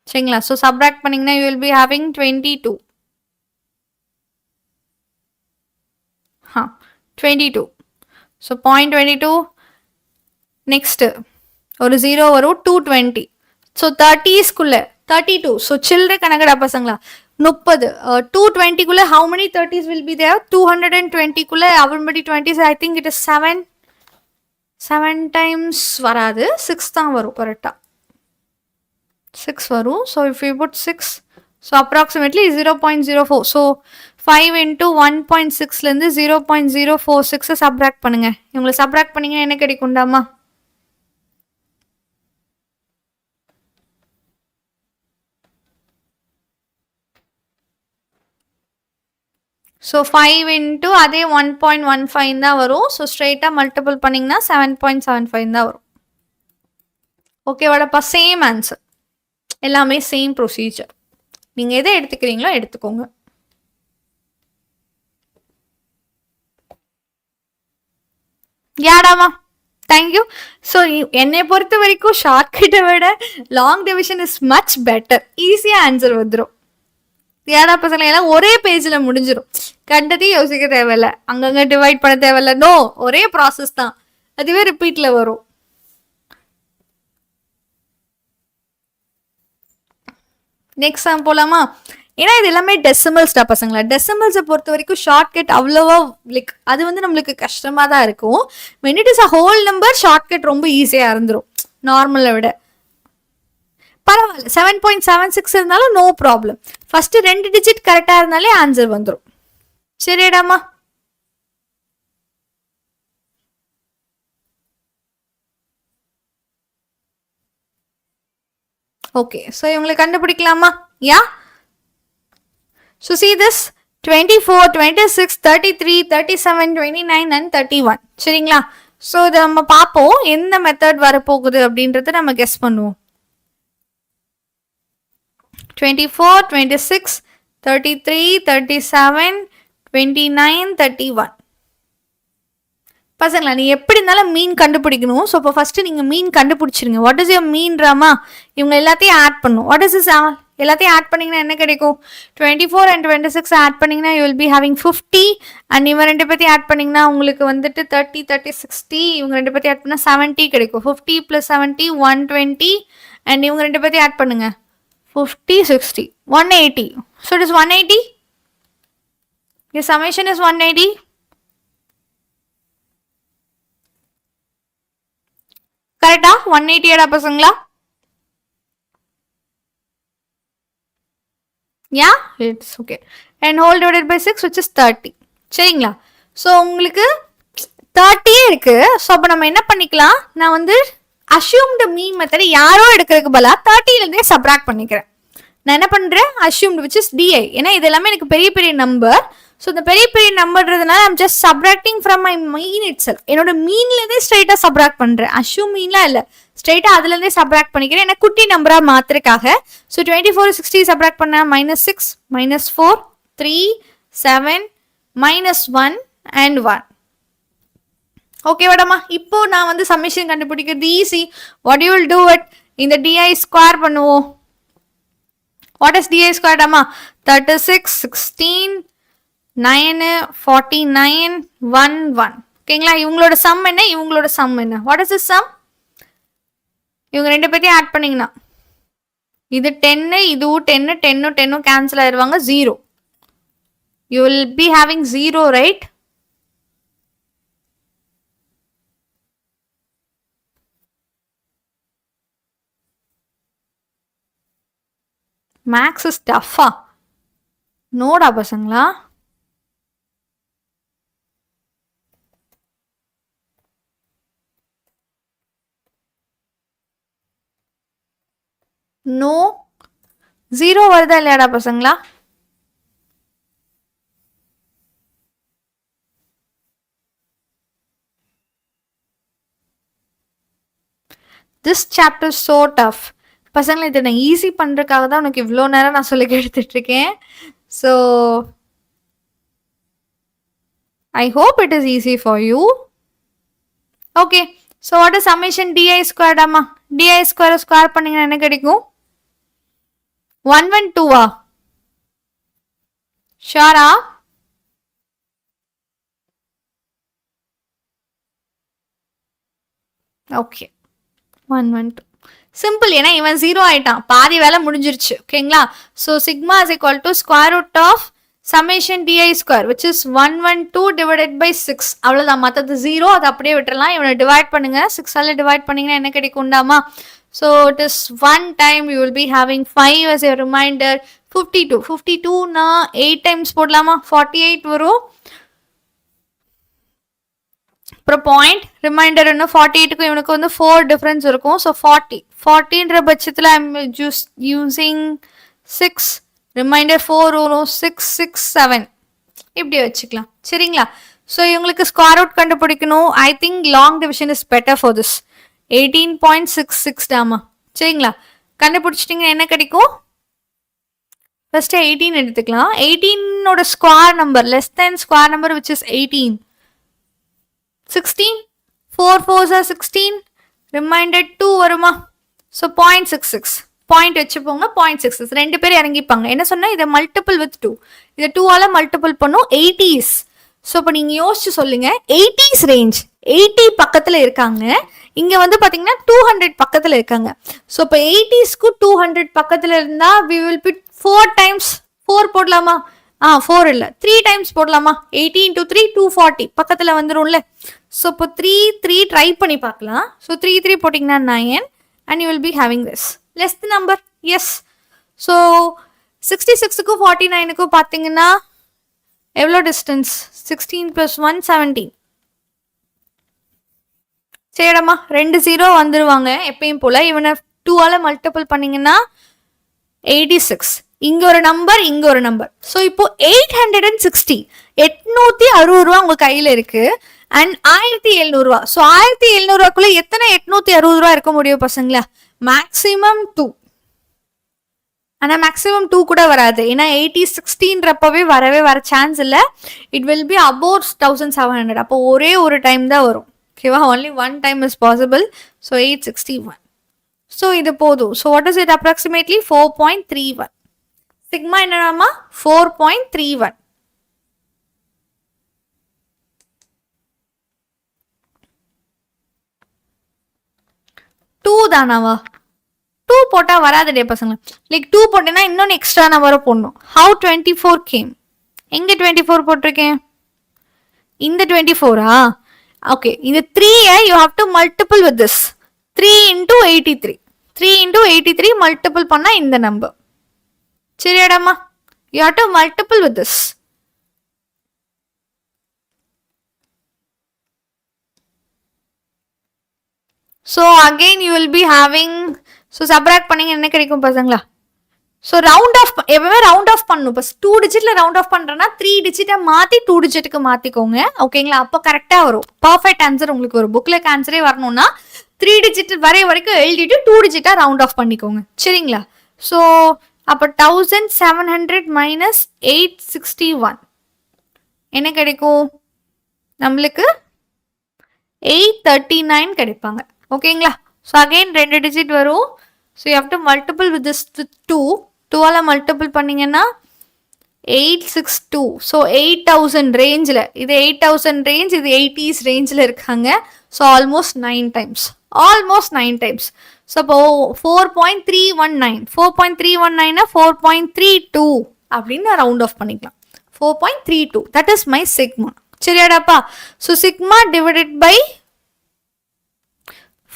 சரிங்களா? ஸோ சப்ராக்ட் பண்ணீங்கன்னா you will be having 22. 22. So 0.22. Next ஒரு 0 வரும். 220. ஸோ 30ஸ்குள்ள 32. ஸோ சில்லறை கணக்கடா பசங்களா? 30. 220குள்ள how many 30s will be there? 220குள்ள அவன்படி 20s. I think it is 7 times வராது, 6 தான் வரும். கரெக்டா 6 வரும். So if you put 6, so approximately 0.04. So 5 into 1.6லேருந்து 0.046 subtract பண்ணுங்க. இவங்களை சப்ராக்ட் பண்ணீங்கன்னா என்ன கிடைக்கும்டாமா? ஸோ 5 இன்ட்டு அதே 1.15 தான் வரும். ஸோ ஸ்ட்ரெயிட்டாக மல்டிபிள் பண்ணிங்கன்னா 7.75 தான் வரும். ஓகேவாடப்பா? சேம் ஆன்சர், எல்லாமே சேம் ப்ரொசீஜர். நீங்கள் எதை எடுத்துக்கிறீங்களோ எடுத்துக்கோங்க. யாடாமா? தேங்க்யூ. ஸோ என்னை பொறுத்த வரைக்கும் ஷார்ட்கட்டை விட long division is much better. ஈஸியாக ஆன்சர் வந்துடும். ஏடா பசங்க எல்லாம் ஒரே பேஜில் முடிஞ்சிடும். கண்டதையும் யோசிக்க தேவையில்ல, அங்கங்கே டிவைட் பண்ண தேவையில்ல. நோ, ஒரே ப்ராசஸ் தான், அதுவே ரிப்பீட்ல வரும். நெக்ஸ்ட் சம் போலாமா? ஏன்னா இது எல்லாமே டெசிமல்ஸ்டா பசங்களா. டெசிமல்ஸை பொறுத்த வரைக்கும் ஷார்ட்கட் அவ்வளோவா லைக் அது வந்து நம்மளுக்கு கஷ்டமாக தான் இருக்கும். when it is a whole number shortcut ரொம்ப ஈஸியாக இருந்துடும் நார்மலை விட. பரவாயில்ல, 7.76 இருந்தாலும் நோ ப்ராப்ளம். ஃபர்ஸ்ட் 2 டிஜிட் கரெக்டாக இருந்தாலே ஆன்சர் வந்துடும். சரிடாமா? ஓகே. ஸோ இவங்களை கண்டுபிடிக்கலாமா? Yeah. So see this 24, 26, 33, 37, 29 and 31. சரிங்களா? ஸோ இதை நம்ம பார்ப்போம் எந்த மெத்தட் வரப்போகுது அப்படின்றத நம்ம கெஸ் பண்ணுவோம். 24, 26, 33, 37, 29, 31. பசங்களா நீ எப்படி இருந்தாலும் மீன் கண்டுபிடிக்கணும். ஸோ இப்போ ஃபர்ஸ்ட் நீங்க மீன் கண்டுபிடிச்சிருங்க. வாட் இஸ் யுவர் மீன் ட்ராமா? இவங்க எல்லாத்தையும் ஆட் பண்ணும். வாட் இஸ் இஸ் எல்லாத்தையும் ஆட் பண்ணீங்கன்னா என்ன கிடைக்கும்? 24 and 26 ஆட் பண்ணீங்கன்னா you will be having 50. And இவங்க ரெண்டு பத்தி ஆட் பண்ணீங்கன்னா உங்களுக்கு வந்துட்டு 30, 30, 60. இவங்க ரெண்டு பத்தி ஆட் பண்ணா 70 கிடைக்கும். 50 plus 70 120. அண்ட் இவங்க ரெண்டு பத்தி ஆட் பண்ணுங்க 50, 60, 180. So it is 180. Your summation is 180. 180 ஆடா பசங்களா? Yeah, it's okay. And whole divided by 6 which is 30. சரிங்களா? ஸோ உங்களுக்கு 30 இருக்கு. ஸோ அப்போ நம்ம என்ன பண்ணிக்கலாம், நான் வந்து assumed mean method யாரோ எடுக்கிறதுக்கு பதிலாக 30லேருந்தே சப்ராக்ட் பண்ணிக்கிறேன். நான் என்ன பண்ணுறேன், assumed which is di. ஏன்னா இது எல்லாமே எனக்கு பெரிய பெரிய நம்பர். ஸோ இந்த பெரிய பெரிய நம்பர்ன்றதுனால I'm just subtracting from my mean itself. என்னோட மீன்லேருந்தே ஸ்ட்ரைட்டாக சப்ராக்ட் பண்ணுறேன். அஷ்யூம் மீன்லாம் இல்லை, ஸ்ட்ரைட்டாக அதுலேருந்தே சப்ராக்ட் பண்ணிக்கிறேன். எனக்கு குட்டி நம்பராக மாத்திரக்காக. ஸோ 24 60 சப்ராக்ட் பண்ண -6 -4 3 7 -1 and 1. ஓகே மேடமா, இப்போ நான் வந்து சம்மேஷன் கண்டுபிடிக்கிறது easy. What you will do it, இந்த டிஐ ஸ்கொயர் பண்ணுவோம். வாட் இஸ் டிஐ ஸ்கொயர் அம்மா? 36 16 9 49 1 1. ஓகேங்களா? இவங்களோட சம் என்ன, இவங்களோட சம் என்ன? What is this sum? இவங்க ரெண்டு பேர்த்தையும் ஆட் பண்ணீங்கன்னா இது 10, இதுவும் 10 10 10 கேன்சல் ஆயிடுவாங்க, 0. You will be having 0, right? Maths is டஃபா நோடா பசங்களா? நோ 0 வருதா இல்லையாடா பசங்களா? This chapter is so tough. பசங்களை இதை நான் ஈஸி பண்ணுறதுக்காக தான் உனக்கு இவ்வளோ நேரம் நான் சொல்லி எடுத்துட்டு இருக்கேன். So I hope it is easy for you. Okay, so what is summation DI square அம்மா? டிஐ ஸ்கொயர் ஸ்கொயர் பண்ணீங்கன்னா என்ன கிடைக்கும்? 112ஆ? ஷாரா? Okay, 112 simple. ஏன்னா இவன் 0 ஆயிட்டான், பாதி வேலை முடிஞ்சிருச்சு. ஓகேங்களா? So sigma is equal to square root of summation DI square which is 112 divided by 6. அவ்வளோதான், மற்றது 0, அதை அப்படியே விட்டுறலாம். இவனை டிவைட் பண்ணுங்க, 6ஆல் டிவைட் பண்ணீங்கன்னா என்ன கிடைக்கும்டாமா? So it is 1 time you will be having 5 as a reminder. 52 52னா 8 டைம்ஸ் போடலாமா? 48 வரும். அப்புறம் பாயிண்ட் ரிமைண்டர் இன்னும் 48க்கும் இவனுக்கு வந்து 4 டிஃபரன்ஸ் இருக்கும். ஸோ 40ன்ற பட்சத்தில் ஐம் ஜஸ்ட் யூசிங் 6, ரிமைண்டர் 4 வரும். 6 6 7 இப்படி வச்சுக்கலாம். சரிங்களா? ஸோ இவங்களுக்கு ஸ்கொயர் ரூட் கண்டுபிடிக்கணும். I think long division is better for this. 18.66 டாமா. சரிங்களா? கண்டுபிடிச்சிட்டிங்கன்னா என்ன கிடைக்கும்? ஃபர்ஸ்ட் 18 எடுத்துக்கலாம். 18ஓட square number less than square number which is 18. 16 4 4s are 16, reminder 2 வருமா? So 0.66 point வச்சுப்போங்க. 0.66 ரெண்டு பேர் இறங்கிப்பாங்க. என்ன சொன்னா, இதை மல்டிபிள் வித் 2, இதை 2ஆல மல்டிபிள் பண்ணும். 80s. ஸோ இப்போ நீங்க யோசிச்சு சொல்லுங்க, 80s ரேஞ்ச் 80 பக்கத்துல இருக்காங்க, இங்க வந்து பாத்தீங்கன்னா 200 பக்கத்துல இருக்காங்க. ஸோ இப்போ 80ஸ்க்கு 200 பக்கத்துல இருந்தா we will put 4 times 4 போடலாமா? 4 இல்ல 3 டைம்ஸ் போடலாமா? 80 into 3 240 பக்கத்துல வந்துரும்ல. ஸோ இப்போ 3 3 ட்ரை பண்ணி பார்க்கலாம். ஸோ 3 3 போட்டிங்கன்னா 9 and you will be having this less the number. yes. So 66க்கும் 49க்கும் பார்த்தீங்கன்னா எவ்வளோ டிஸ்டன்ஸ்? 16 + 1 17. சரிடம்மா, 2 0 வந்துருவாங்க எப்பயும் போல. இவனை 2ஆல மல்டிபிள் பண்ணீங்கன்னா 86. இங்க ஒரு நம்பர், இங்க ஒரு நம்பர். ஸோ இப்போ 860 860 ரூபா உங்க கையில இருக்கு அண்ட் 1700 ரூபா. ஸோ 1700 ரூபாக்குள்ள எத்தனை 860 ரூபா இருக்க முடியும் பசங்களா? மேக்சிமம் 2. ஆனா மேக்சிமம் 2 கூட வராது. ஏன்னா 80-16ன்றப்பவே வர சான்ஸ் இல்லை. It will be about 1700. அப்போ ஒரே ஒரு டைம் தான் வரும். ஓகேவா? Only one time is possible. So 861. So இது போதும். So what is it? Approximately 4.31. Sigma என்னடாமா? 4.31. டூ தானாவா? 2 போட்டா வராதுடே பசங்க. லைக் 2 போட்டேன்னா இன்னொன்னு எக்ஸ்ட்ரா நம்பரை போடணும். How 24 game? எங்க 24 போட்டிருக்கேன்? இந்த 24ஆ? ஓகே, இந்த 3 you have to multiple with this. 3 into 83. 3 into 83 multiple பண்ணா இந்த number. சரியாடாமா? You have to multiple with this. So again you will be having, so subtract பண்ணீங்க என்ன கிடைக்கும் பசங்களா? So round off, எப்பவுமே round off பண்ணணும். பஸ் 2 digitல round off பண்றேன்னா 3 digitஐ மாத்தி 2 digitக்கு மாத்திக்கோங்க. ஓகேங்களா? அப்போ கரெக்டா வரும். பர்ஃபெக்ட் ஆன்சர் உங்களுக்கு வரும். புக்ல ஆன்சரே வரணும்னா 3 digit வரைக்கும் எழுதிட்டு 2 digitஆ round off பண்ணிக்கோங்க. சரிங்களா? So அப்ப 1700 minus 861 என்ன கிடைக்கும்? நம்மளுக்கு 839 கிடைப்பாங்க. ஓகேங்களா? So again 2 digit வரும். So you have to multiple with this 2. 2ஆல multiple பண்ணீங்கன்னா 862. So 8000 ரேஞ்சில், இது 8000 ரேஞ்ச், இது 80s ரேஞ்சில் இருக்காங்க. So almost 9 times. Almost 9 times. So அப்போ 4.319. 4.319 4.32 அப்படின்னு ரவுண்ட் ஆஃப் பண்ணிக்கலாம். 4.32. That is my sigma. சரியாடாப்பா? So sigma divided by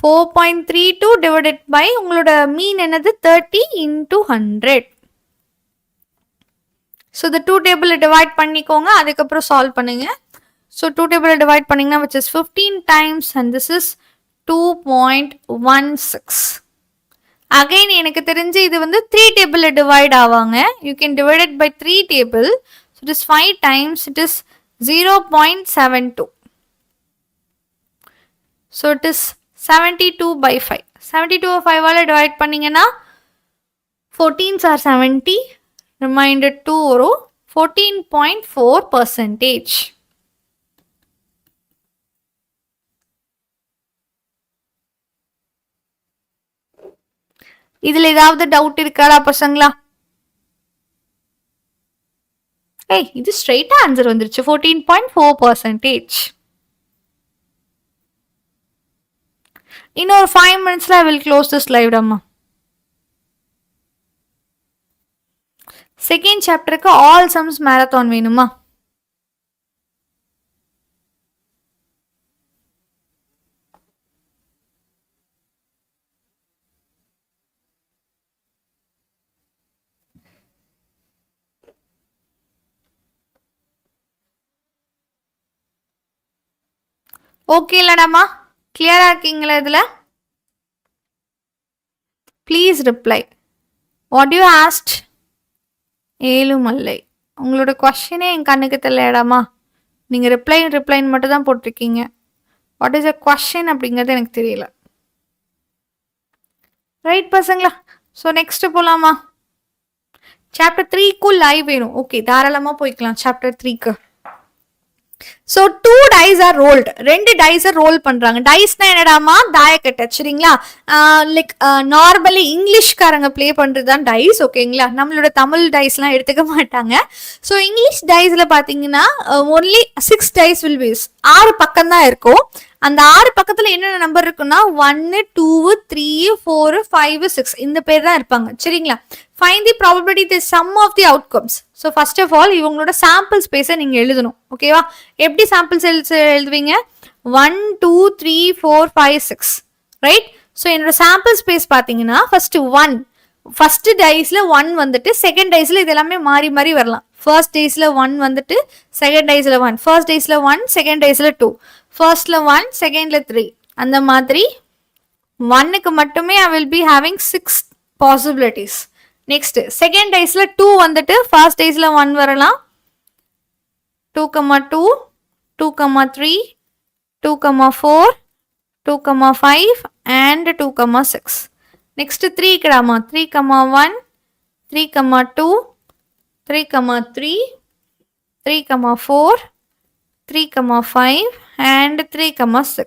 4.32 divided by உங்களோட மீன் என்னது 30 into 100. So the 2 table divide பண்ணிக்கோங்க, அதுக்கப்புறம் solve பண்ணுங்க. So 2 table divide பண்ணீங்கன்னா which is 15 times and this is 2.16. Again எனக்கு தெரிஞ்சு இது வந்து 3 table divide ஆவாங்க. You can divide it by 3 table. So it is 5 times, it is 0.72. So it is 72 by 5. 72 5 ஆல divide பண்ணீங்கன்னா 14s are 70. Remainder 2 வரும். 14.4%. இதுல ஏதாவது டவுட் இருக்காடா பசங்களா? ஏய், இது ஸ்ட்ரைட்டா ஆன்சர் வந்துருச்சு. 14.4%. இன்னொரு 5 minutesல I will close this live அம்மா. செகண்ட் சாப்டருக்கு ஆல் சம்ஸ் மேரத்தான் வேணுமா? ஓகே இல்லடாமா? கிளியரா இருக்கீங்களா இதுல? Please reply. What you asked? Ezhumalai, உங்களோட கொஸ்டினே என் கண்ணுக்கு தெரியலடாமா. நீங்க ரிப்ளைன்னு மட்டும் தான் போட்டிருக்கீங்க. வாட் இஸ் அ கொஸ்டின் அப்படிங்கிறது எனக்கு தெரியல. ரைட் பசங்களா? ஸோ நெக்ஸ்ட் போலாமா? சாப்டர் 3க்கு லைவ் வேணும். ஓகே, தாராளமா போய்க்கலாம் chapter 3க்கு. So 2 dice are rolled. 2 dice roll பண்றாங்க. Dice-னா என்னடாமா? தாயக்கட்டை. சரிங்களா? லைக் நார்மலி இங்கிலீஷ்காரங்க ப்ளே பண்றதுதான் டைஸ். ஓகேங்களா? நம்மளோட தமிழ் டைஸ்லாம் எடுத்துக்க மாட்டாங்க. ஸோ இங்கிலீஷ் டைஸ்ல பாத்தீங்கன்னா ஒன்லி 6 dice will be. 6 பக்கம் தான் இருக்கும். அந்த 6 பக்கத்துல என்னென்ன நம்பர் இருக்குன்னா 1 2 3 4 5 6 இந்த பேர் தான் இருப்பாங்க. சரிங்களா? Find the probability, the sum of the outcomes. So first of all இவங்களோட சாம்பிள் ஸ்பேஸை நீங்க எழுதணும். ஓகேவா? எப்படி சாம்பிள்ஸ் எழுதுவீங்க? 1 2 3 4 5 6 ரைட்? ஸோ என்னோட சாம்பிள் ஸ்பேஸ் பாத்தீங்கன்னா ஃபர்ஸ்ட் டைஸ்ல 1 வந்துட்டு, செகண்ட் டைஸ்ல இது எல்லாமே மாறி மாறி வரலாம். ஃபர்ஸ்ட் டைஸ்ல 1 வந்துட்டு, செகண்ட் டைஸ்ல 1, ஃபர்ஸ்ட் டைஸ்ல 1, செகண்ட் டைஸ்ல 2, ஃபர்ஸ்ட்ல 1, செகண்ட்ல 3, அந்த மாதிரி 1க்கு மட்டுமே I will be having 6 possibilities. Next second டைஸ்ல 2 வந்துட்டு, ஃபர்ஸ்ட் டைஸ்ல 1 வரலாம், 2,2, 2,3, 2,4, 2,5 and 2,6. Next 3 கிராமா 3,1, 3,2, 3,3, 3,4, 3,5 and 3,6.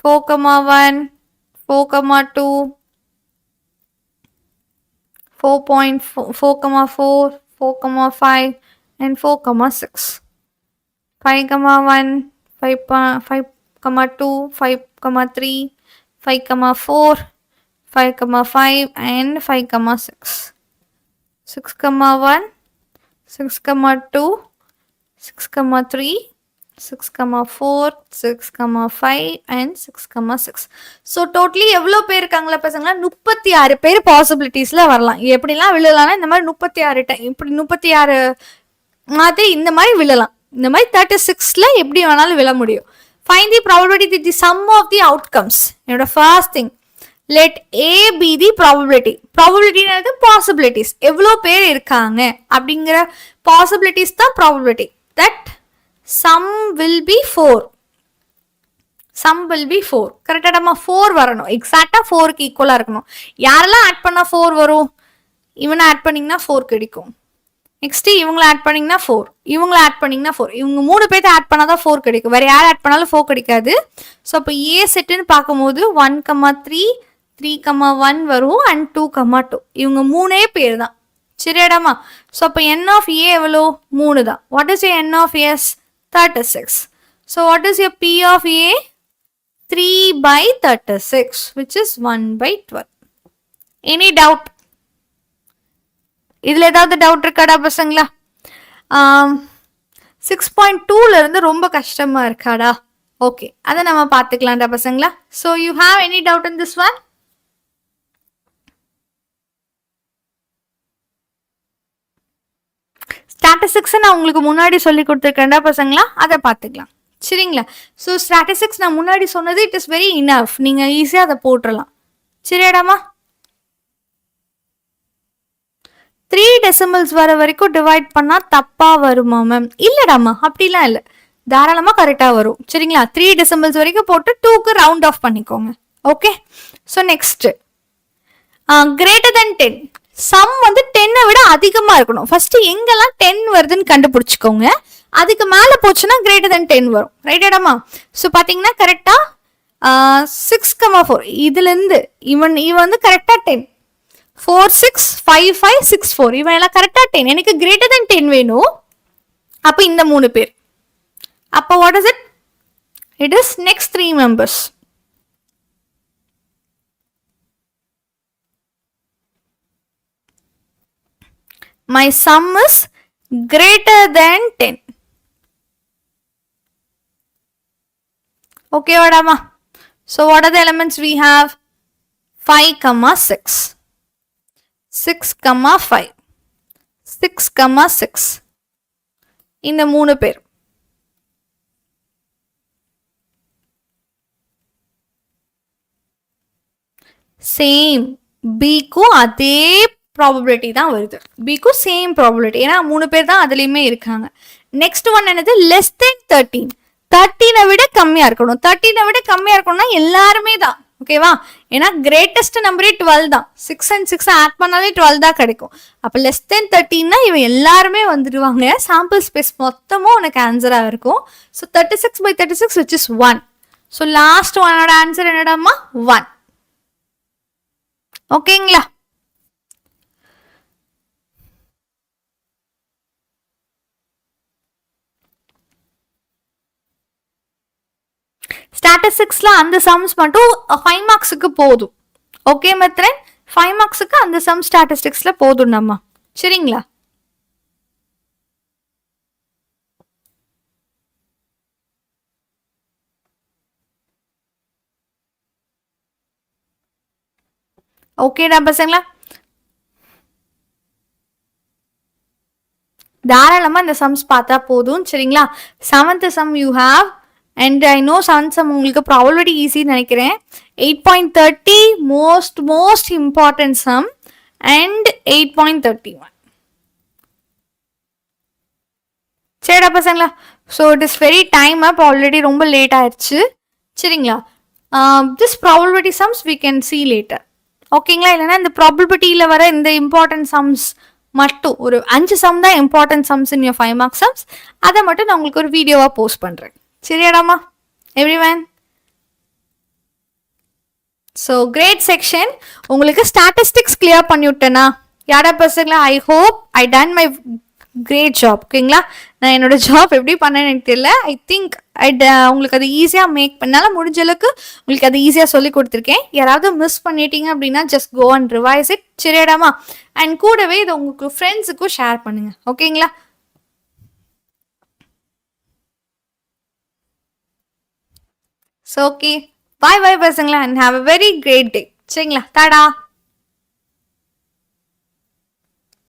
4,1, 4,2, 4,4, 4,5 and 4,6. 5,1, 5,2, 5,3, 5,4, 5,5 and 5,6. 6,1, 6,2, 6,3, 6, 4, 6, 5 and 6, 6. So totally எவ்வளோ பேர் இருக்காங்களா பசங்களா? 36 பேர் பாசிபிலிட்டிஸ்ல வரலாம். எப்படிலாம் விழலாம்னா இந்த மாதிரி 36 டைம் இப்படி 36 மாதிரி இந்த மாதிரி விழலாம். இந்த மாதிரி 36ல எப்படி வேணாலும் விழ முடியும். Find the probability that the sum of the outcomes. என்னோட first thing. Let A be the probability. Probability என்னது? Possibilities. எவ்வளோ பேர் இருக்காங்க அப்படிங்கிற possibilities தான் probability. That sum will be 4. Sum will be 4. கரெக்டா நம்ம 4 வரணும். எக்ஸாக்டா 4க்கு ஈக்குவலா இருக்கணும். யாரெல்லாம் ஆட் பண்ணா 4 வரும்? இவனை ஆட் பண்ணீங்கன்னா 4 கிடைக்கும். நெக்ஸ்ட் இவங்களை ஆட் பண்ணீங்கன்னா 4, இவங்களை ஆட் பண்ணீங்கன்னா 4. இவங்க 3 பேர்த்த ஆட் பண்ணாதான் 4 கிடைக்கும். வேற யார் ஆட் பண்ணாலும் 4 கிடைக்காது. ஸோ அப்போ ஏ செட்டுன்னு பார்க்கும்போது 1, 3, 3, 1 வரும் அண்ட் 2, 2. இவங்க 3 பேர் தான். சரியாடாமா? ஸோ அப்போ என் ஆஃப் ஏ எவ்வளோ? 3 தான். What is n of S? 36. So what is P of A? 3/36, which is 1/12. Any doubt? இதுல ஏதாவது டவுட் இருக்காடா பசங்களா? 6.2ல இருந்து ரொம்ப கஷ்டமா இருக்காடா? ஓகே, அதை நம்ம பார்த்துக்கலாம்டா பசங்களா. So you have any doubt in this one? Statistics நான் உங்களுக்கு முன்னாடி சொல்லி கொடுத்துருக்கேன்டா பசங்களா, அதை பார்த்துக்கலாம். சரிங்களா? ஸோ ஸ்டாட்டிஸ்டிக்ஸ் நான் முன்னாடி சொன்னது இட் இஸ் வெரி இனஃப். நீங்க ஈஸியா அதை போட்டுடலாம். சரியாடாமா? 3 டெசிமல்ஸ் வர வரைக்கும் டிவைட் பண்ணா தப்பா வருமா மேம்? இல்லடாமா, அப்படிலாம் இல்லை, தாராளமா கரெக்டா வரும். சரிங்களா? 3 டெசிமல்ஸ் வரைக்கும் போட்டு 2க்கு ரவுண்ட் ஆஃப் பண்ணிக்கோங்க. Okay. So next greater than 10. Sum வந்து 10 விட அதிகமா இருக்கணும். ஃபர்ஸ்ட் எங்கெல்லாம் 10 வருதுன்னு கண்டுபிடிச்சுக்கோங்க. அதுக்கு மேல போச்சுன்னா கிரேட்டர் தென் 10 வரும். ரைட்டாடாமா? ஸோ பாத்தீங்கன்னா கரெக்டா 6, 4 இதுல இருந்து இவன் வந்து கரெக்டா 10. 4, 6, 5, 5, 6, 4 இவன் எல்லாம் கரெக்டா 10. எனக்கு கிரேட்டர் தென் 10 வேணும். அப்ப இந்த 3 பேர். அப்ப what is it? It is next 3 members. My sum is greater than 10. Okay, vadama? So what are the elements we have? 5, 6. 6, 5. 6, 6. இந்த 3 பேர். சேம் பிக்கும் அதே ப்ராபபிலிட்டி தான் வருது. பிக்கும் சேம் ப்ராபபிலிட்டி, ஏன்னா 3 பேர் தான் அதுலயுமே இருக்காங்க. நெக்ஸ்ட் ஒன் என்னது? Less than 13. 13 விட கம்மியா இருக்கணும். 13 விட கம்மியா இருக்கணும்னா எல்லாருமே தான். ஓகேவா? ஏன்னா கிரேட்டஸ்ட் நம்பரே 12 தான். 6 and 6 ஆட் பண்ணாலே 12 தான் கிடைக்கும். அப்ப லெஸ் தென் 13னா இவன் எல்லாருமே வந்துடுவாங்க. சாம்பிள் ஸ்பேஸ் மொத்தமும் உனக்கு ஆன்சரா இருக்கும். So 36/36 which is 1. So last ஒன்னோட ஆன்சர் என்னடாமா? 1. ஓகேங்களா? ஸ்டாட்டிஸ்டிக்ஸ்ல அந்த சம்ஸ் மட்டும் 5 மார்க்ஸுக்கு போதும். ஓகே மித்ரன், 5 மார்க்ஸுக்கு அந்த சம் ஸ்டாட்டிஸ்டிக்ஸ்ல போதும் நம்ம. சரிங்களா? ஓகேடா பசங்களா? தாராளமா இந்த சம்ஸ் பார்த்தா போதும். சரிங்களா? 7th sum you have. And I know 7th sum உங்களுக்கு probability easy நினைக்கிறேன். 8.30 most important sum and 8.31. சரிடா பசங்களா? So it is very time up, already ரொம்ப லேட் ஆயிடுச்சு. சரிங்களா? This probability sums we can see later. ஓகேங்களா? இல்லைன்னா இந்த ப்ராபபிலிட்டியில் வர இந்த இம்பார்ட்டன்ட் சம்ஸ் மட்டும் ஒரு 5 சம் தான் important sums in your 5 mark sums. அதை மட்டும் நான் உங்களுக்கு ஒரு வீடியோவாக போஸ்ட் பண்ணுறேன். சரியாடாமா எவ்ரிவன்? ஸோ கிரேட் செக்ஷன் உங்களுக்கு ஸ்டாட்டிஸ்டிக்ஸ் கிளியர் பண்ணி விட்டேனா யாரா பசங்களா? I hope I done my great job. ஓகேங்களா? நான் என்னோட ஜாப் எப்படி பண்ணேன்னு எனக்கு தெரியல. ஐ திங்க் உங்களுக்கு அது ஈஸியாக மேக் பண்ணால முடிஞ்ச அளவுக்கு உங்களுக்கு அது ஈஸியாக சொல்லி கொடுத்துருக்கேன். யாராவது மிஸ் பண்ணிட்டீங்க அப்படின்னா just go and revise it. சரியாடாமா? அண்ட் கூடவே இதை உங்களுக்கு ஃப்ரெண்ட்ஸுக்கும் ஷேர் பண்ணுங்க. ஓகேங்களா? ஸோ ஓகே, பாய் பாய் பசங்களா, and have a very great day. சரிங்களா, டாடா.